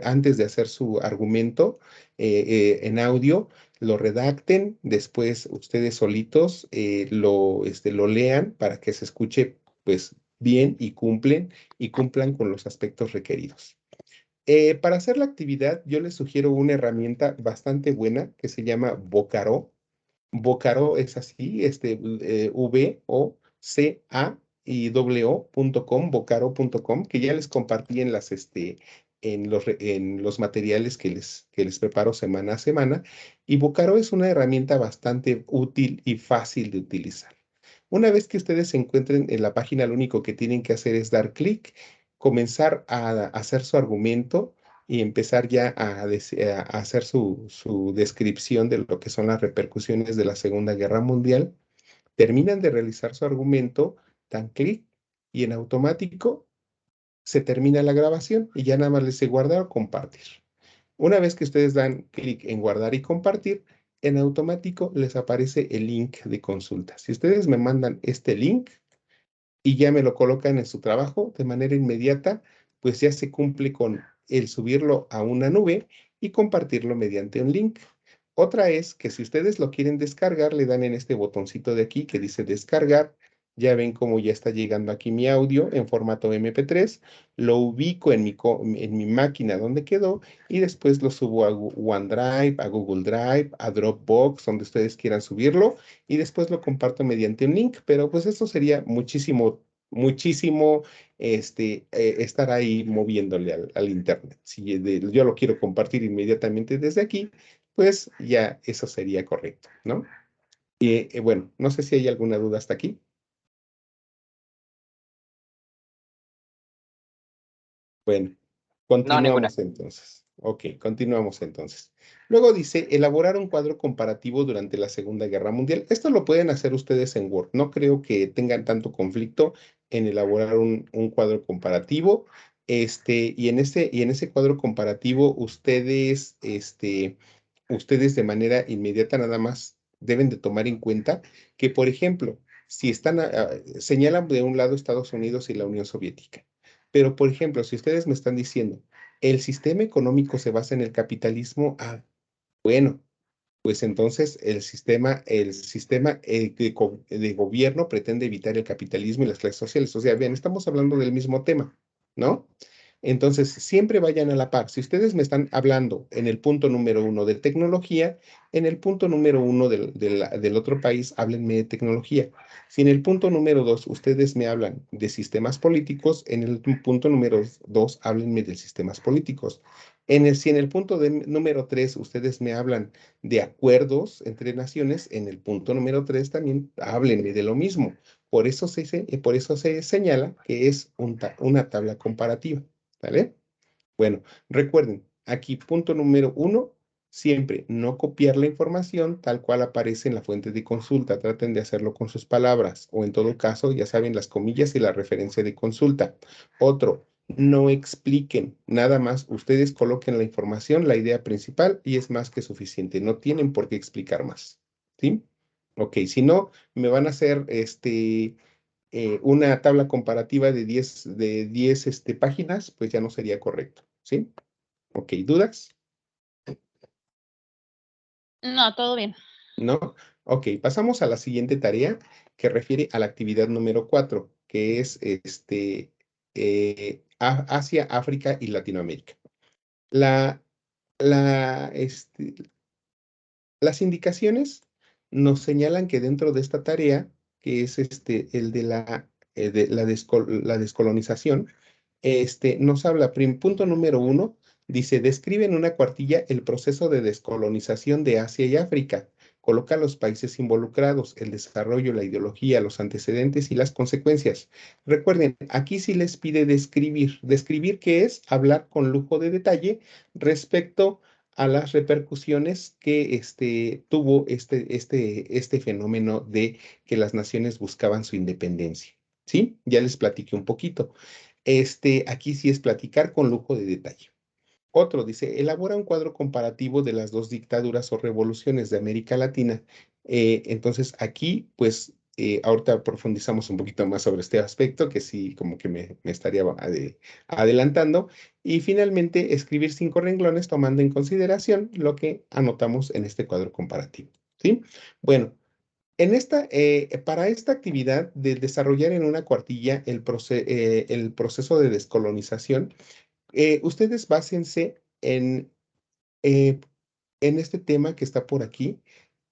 antes de hacer su argumento en audio, lo redacten, después ustedes solitos lo lean para que se escuche pues bien y cumplan con los aspectos requeridos. Para hacer la actividad, yo les sugiero una herramienta bastante buena que se llama Vocaro. Vocaro es así, VOCA y W.com, vocaro.com, que ya les compartí en los materiales que les preparo semana a semana. Y Vocaro es una herramienta bastante útil y fácil de utilizar. Una vez que ustedes se encuentren en la página, lo único que tienen que hacer es dar clic, comenzar a hacer su argumento y empezar ya a hacer su descripción de lo que son las repercusiones de la Segunda Guerra Mundial. Terminan de realizar su argumento, dan clic y en automático se termina la grabación y ya nada más les dice guardar o compartir. Una vez que ustedes dan clic en guardar y compartir, en automático les aparece el link de consulta. Si ustedes me mandan este link, y ya me lo colocan en su trabajo de manera inmediata, pues ya se cumple con el subirlo a una nube y compartirlo mediante un link. Otra es que si ustedes lo quieren descargar, le dan en este botoncito de aquí que dice descargar. Ya ven cómo ya está llegando aquí mi audio en formato MP3. Lo ubico en mi máquina donde quedó y después lo subo a OneDrive, a Google Drive, a Dropbox, donde ustedes quieran subirlo y después lo comparto mediante un link, pero pues esto sería muchísimo estar ahí moviéndole al internet. Si yo lo quiero compartir inmediatamente desde aquí, pues ya eso sería correcto, ¿no? Y bueno, no sé si hay alguna duda hasta aquí. Bueno, No, ninguna. continuamos entonces. Ok, continuamos entonces. Luego dice, elaborar un cuadro comparativo durante la Segunda Guerra Mundial. Esto lo pueden hacer ustedes en Word. No creo que tengan tanto conflicto en elaborar un cuadro comparativo. Y en ese cuadro comparativo, ustedes de manera inmediata nada más deben de tomar en cuenta que, por ejemplo, si señalan de un lado Estados Unidos y la Unión Soviética, pero por ejemplo, si ustedes me están diciendo, el sistema económico se basa en el capitalismo, bueno, pues entonces el sistema de gobierno pretende evitar el capitalismo y las clases sociales. O sea, bien, estamos hablando del mismo tema, ¿no? Entonces, siempre vayan a la par. Si ustedes me están hablando en el punto número uno de tecnología, en el punto número uno del otro país, háblenme de tecnología. Si en el punto número dos ustedes me hablan de sistemas políticos, en el punto número dos, háblenme de sistemas políticos. Si en el punto número tres ustedes me hablan de acuerdos entre naciones, en el punto número 3 también háblenme de lo mismo. Por eso se señala que es una tabla comparativa, ¿vale? Bueno, recuerden, aquí punto número uno, siempre no copiar la información tal cual aparece en la fuente de consulta. Traten de hacerlo con sus palabras o en todo caso, ya saben, las comillas y la referencia de consulta. Otro, no expliquen nada más. Ustedes coloquen la información, la idea principal y es más que suficiente. No tienen por qué explicar más. ¿Sí? Ok, si no, me van a hacer una tabla comparativa de diez páginas, pues ya no sería correcto, ¿sí? Ok, ¿dudas? No, todo bien. ¿No? Ok, pasamos a la siguiente tarea que refiere a la actividad número 4, que es Asia, África y Latinoamérica. La, la, este, Las indicaciones nos señalan que dentro de esta tarea, que es el de la descolonización, nos habla, punto número uno, dice, describe en una cuartilla el proceso de descolonización de Asia y África. Coloca los países involucrados, el desarrollo, la ideología, los antecedentes y las consecuencias. Recuerden, aquí sí les pide describir. Describir, ¿qué es? Hablar con lujo de detalle respecto a las repercusiones que tuvo este fenómeno de que las naciones buscaban su independencia. ¿Sí? Ya les platiqué un poquito. Aquí sí es platicar con lujo de detalle. Otro dice, elabora un cuadro comparativo de las dos dictaduras o revoluciones de América Latina. Entonces, aquí, pues, ahorita profundizamos un poquito más sobre este aspecto, que sí, como que me estaría adelantando. Y finalmente, escribir 5 renglones tomando en consideración lo que anotamos en este cuadro comparativo. ¿Sí? Bueno, para esta actividad de desarrollar en una cuartilla el proceso de descolonización, ustedes básense eh, en este tema que está por aquí.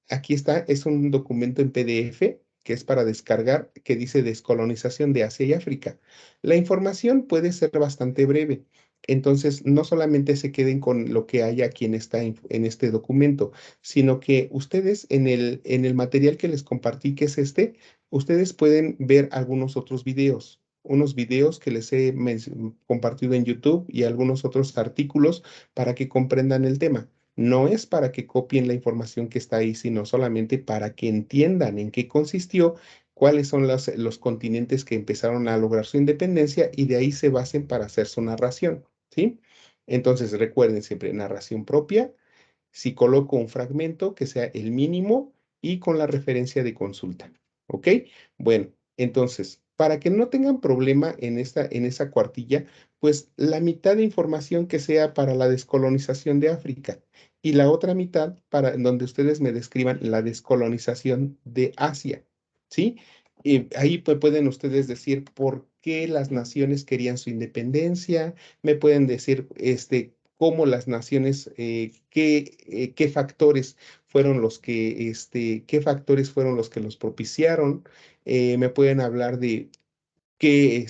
Aquí está, es un documento en PDF que es para descargar, que dice Descolonización de Asia y África. La información puede ser bastante breve, entonces no solamente se queden con lo que hay aquí en este documento, sino que ustedes en el material que les compartí, que es ustedes pueden ver algunos otros videos, unos videos que les he compartido en YouTube y algunos otros artículos para que comprendan el tema. No es para que copien la información que está ahí, sino solamente para que entiendan en qué consistió, cuáles son los continentes que empezaron a lograr su independencia y de ahí se basen para hacer su narración, ¿sí? Entonces recuerden siempre narración propia. Si coloco un fragmento que sea el mínimo y con la referencia de consulta, ¿ok? Bueno, entonces, para que no tengan problema en esa cuartilla, pues la mitad de información que sea para la descolonización de África y la otra mitad para donde ustedes me describan la descolonización de Asia, ¿sí? Y ahí pueden ustedes decir por qué las naciones querían su independencia, me pueden decir cómo las naciones, qué factores fueron los que los propiciaron. Me pueden hablar de qué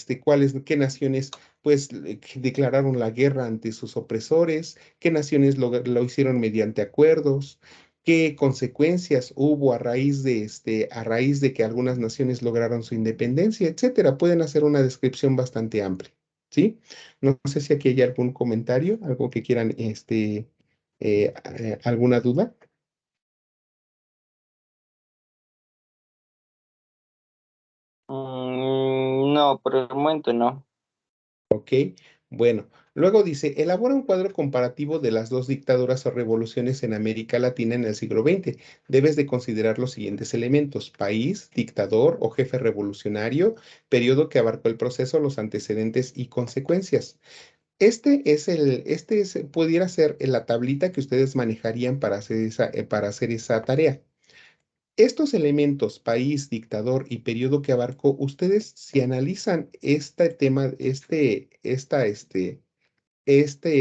naciones pues que declararon la guerra ante sus opresores, qué naciones lo hicieron mediante acuerdos, qué consecuencias hubo a raíz de que algunas naciones lograron su independencia, etcétera. Pueden hacer una descripción bastante amplia, ¿sí? No sé si aquí hay algún comentario, algo que quieran, alguna duda. No, por el momento no. ¿Ok? Bueno, luego dice, elabora un cuadro comparativo de las dos dictaduras o revoluciones en América Latina en el siglo XX. Debes de considerar los siguientes elementos: país, dictador o jefe revolucionario, periodo que abarcó el proceso, los antecedentes y consecuencias. Pudiera ser la tablita que ustedes manejarían para hacer esa tarea. Estos elementos, país, dictador y periodo que abarcó, ustedes si analizan este tema, este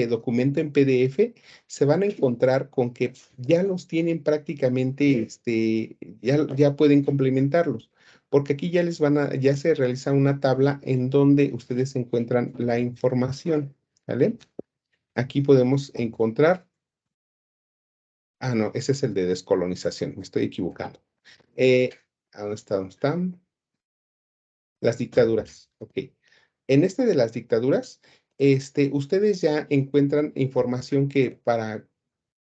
documento en PDF, se van a encontrar con que ya los tienen prácticamente, ya pueden complementarlos, porque aquí ya se realiza una tabla en donde ustedes encuentran la información, ¿vale? Aquí podemos encontrar, no, ese es el de descolonización, me estoy equivocando. Eh, ¿Dónde está? ¿Dónde están? Las dictaduras, ok. En este de las dictaduras, ustedes ya encuentran información para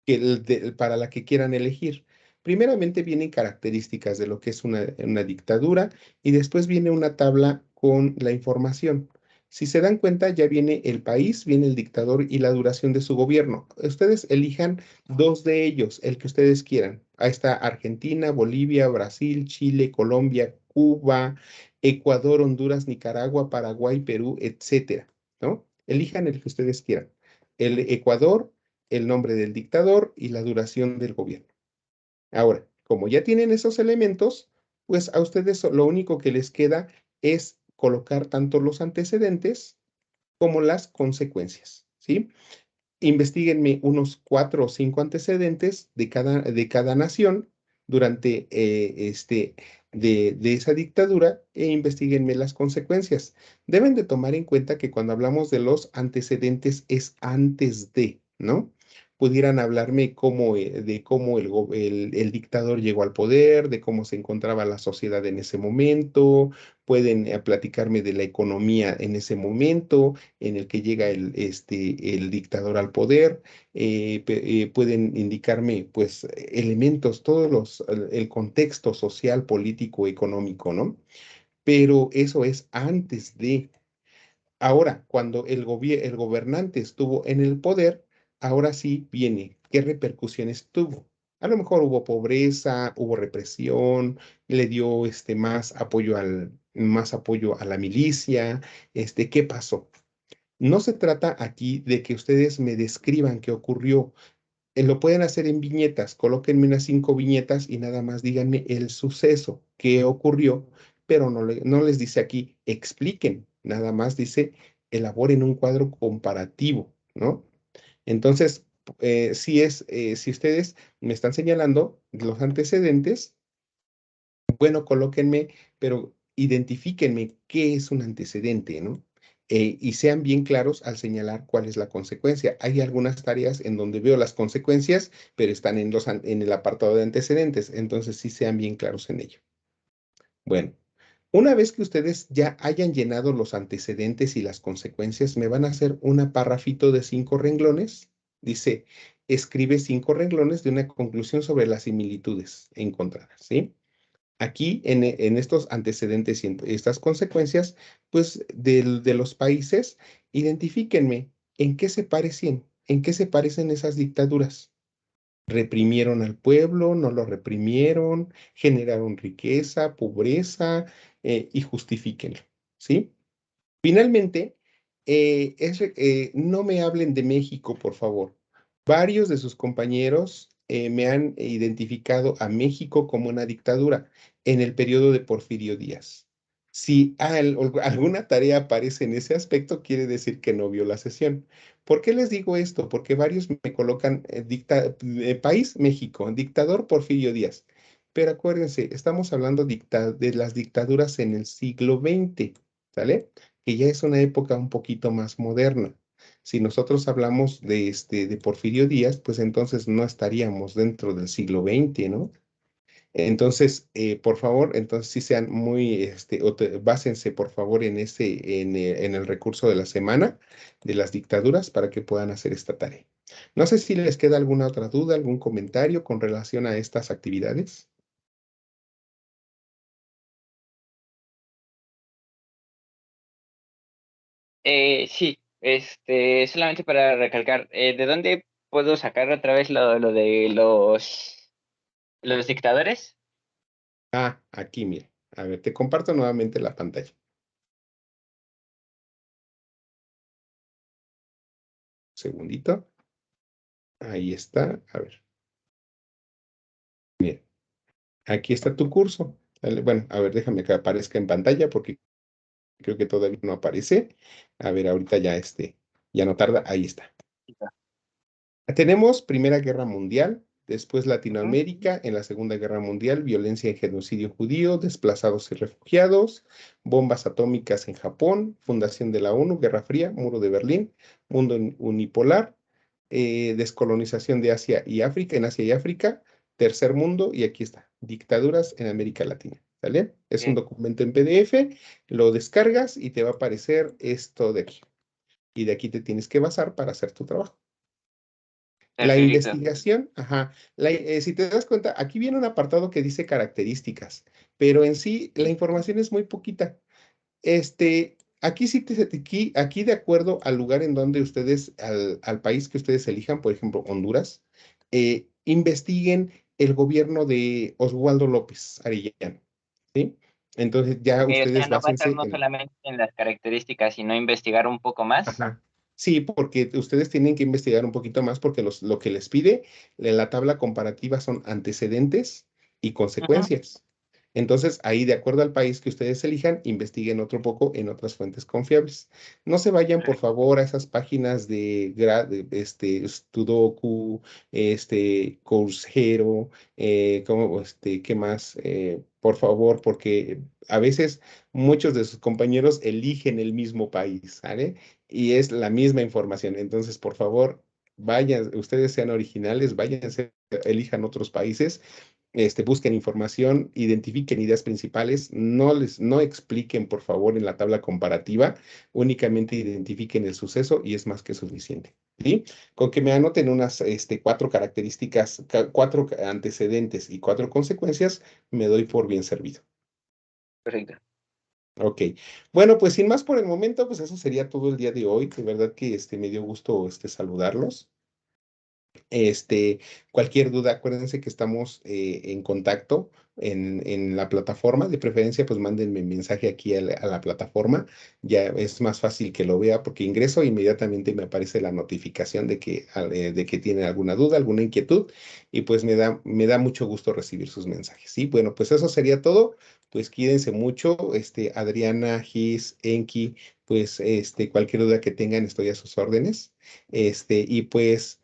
la que quieran elegir. Primeramente vienen características de lo que es una dictadura y después viene una tabla con la información. Si se dan cuenta, ya viene el país, viene el dictador y la duración de su gobierno. Ustedes elijan dos de ellos, el que ustedes quieran. Ahí está Argentina, Bolivia, Brasil, Chile, Colombia, Cuba, Ecuador, Honduras, Nicaragua, Paraguay, Perú, etcétera, ¿no? Elijan el que ustedes quieran. El Ecuador, el nombre del dictador y la duración del gobierno. Ahora, como ya tienen esos elementos, pues a ustedes lo único que les queda es colocar tanto los antecedentes como las consecuencias, ¿sí? Investíguenme unos 4 o 5 antecedentes de cada nación durante de esa dictadura e investíguenme las consecuencias. Deben de tomar en cuenta que cuando hablamos de los antecedentes es antes de, ¿no? Pudieran hablarme de cómo el dictador llegó al poder, de cómo se encontraba la sociedad en ese momento, pueden platicarme de la economía en ese momento en el que llega el dictador al poder, pueden indicarme, pues, elementos, el contexto social, político, económico, ¿no? Pero eso es antes de. Ahora, cuando el gobernante estuvo en el poder, ahora sí viene, ¿qué repercusiones tuvo? A lo mejor hubo pobreza, hubo represión, le dio más apoyo a la milicia, ¿qué pasó? No se trata aquí de que ustedes me describan qué ocurrió. Lo pueden hacer en viñetas. Colóquenme unas 5 viñetas y nada más díganme el suceso, qué ocurrió, pero no les dice aquí expliquen, nada más dice elaboren un cuadro comparativo, ¿no? Entonces, si ustedes me están señalando los antecedentes, bueno, colóquenme, pero identifíquenme qué es un antecedente, ¿no? Y sean bien claros al señalar cuál es la consecuencia. Hay algunas tareas en donde veo las consecuencias, pero están en el apartado de antecedentes, entonces sí sean bien claros en ello. Bueno, una vez que ustedes ya hayan llenado los antecedentes y las consecuencias, me van a hacer un párrafito de 5 renglones. Dice, escribe 5 renglones de una conclusión sobre las similitudes encontradas, ¿sí? Aquí, en estos antecedentes y en estas consecuencias, pues de los países, identifíquenme en qué se parecen esas dictaduras. ¿Reprimieron al pueblo? ¿No lo reprimieron? ¿Generaron riqueza, pobreza? Y justifíquenlo, ¿sí? Finalmente, no me hablen de México, por favor. Varios de sus compañeros me han identificado a México como una dictadura en el periodo de Porfirio Díaz. Si alguna tarea aparece en ese aspecto, quiere decir que no vio la sesión. ¿Por qué les digo esto? Porque varios me colocan país México, dictador Porfirio Díaz. Pero acuérdense, estamos hablando de las dictaduras en el siglo XX, ¿sale? Que ya es una época un poquito más moderna. Si nosotros hablamos de Porfirio Díaz, pues entonces no estaríamos dentro del siglo XX, ¿no? Entonces, por favor, entonces sí sean básense por favor en el recurso de la semana de las dictaduras para que puedan hacer esta tarea. No sé si les queda alguna otra duda, algún comentario con relación a estas actividades. Sí, solamente para recalcar, ¿de dónde puedo sacar otra vez lo de los dictadores? Ah, aquí, mira. A ver, te comparto nuevamente la pantalla. Segundito. Ahí está. A ver, mira. Aquí está tu curso. Dale, bueno, a ver, déjame que aparezca en pantalla porque creo que todavía no aparece. A ver, ahorita ya ya no tarda. Ahí está. Tenemos Primera Guerra Mundial, después Ujú. Latinoamérica en la Segunda Guerra Mundial, violencia y genocidio judío, desplazados y refugiados, bombas atómicas en Japón, fundación de la ONU, Guerra Fría, Muro de Berlín, mundo unipolar, descolonización de Asia y África, en Asia y África, tercer mundo, y aquí está, dictaduras en América Latina. ¿Sale? Es un Ok, documento en PDF, lo descargas y te va a aparecer esto de aquí. Y de aquí te tienes que basar para hacer tu trabajo. La perfecto. investigación, ajá, si te das cuenta, aquí viene un apartado que dice características, pero en sí la información es muy poquita. Aquí sí, aquí de acuerdo al lugar en donde ustedes, al país que ustedes elijan, por ejemplo, Honduras, investiguen el gobierno de Oswaldo López Arellano, ¿sí? Entonces ya Ok, o sea, ustedes no básense basarnos en. solamente en las características, sino investigar un poco más. Ajá. Sí, porque ustedes tienen que investigar un poquito más porque lo que les pide en la tabla comparativa son antecedentes y Ujú. consecuencias. Entonces, ahí, de acuerdo al país que ustedes elijan, investiguen otro poco en otras fuentes confiables. No se vayan, por Perfecto. favor, a esas páginas de Sudoku, Coursera, ¿qué más? Por favor, porque a veces muchos de sus compañeros eligen el mismo país, ¿sale? Y es la misma información. Entonces, por favor, vayan, ustedes sean originales, váyanse, elijan otros países, busquen información, identifiquen ideas principales, no expliquen, por favor, en la tabla comparativa, únicamente identifiquen el suceso y es más que suficiente. ¿Sí? Con que me anoten unas 4 características, 4 antecedentes y 4 consecuencias, me doy por bien servido. Perfecto. Ok, bueno, pues sin más por el momento, pues eso sería todo el día de hoy. De verdad que me dio gusto saludarlos. Este, Cualquier duda, acuérdense que estamos en contacto en la plataforma. De preferencia, pues mándenme mensaje aquí a la plataforma. Ya es más fácil que lo vea porque ingreso e inmediatamente me aparece la notificación de que tienen alguna duda, alguna inquietud y pues me da mucho gusto recibir sus mensajes. Sí, bueno, pues eso sería todo. Pues cuídense mucho, Adriana, Gis, Enki, pues cualquier duda que tengan, estoy a sus órdenes. Y pues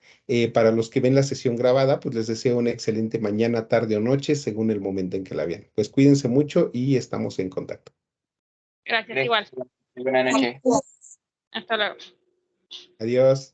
para los que ven la sesión grabada, pues les deseo una excelente mañana, tarde o noche, según el momento en que la vean. Pues cuídense mucho y estamos en contacto. Gracias, Gracias. igual. Buenas noches. Hasta luego. Adiós.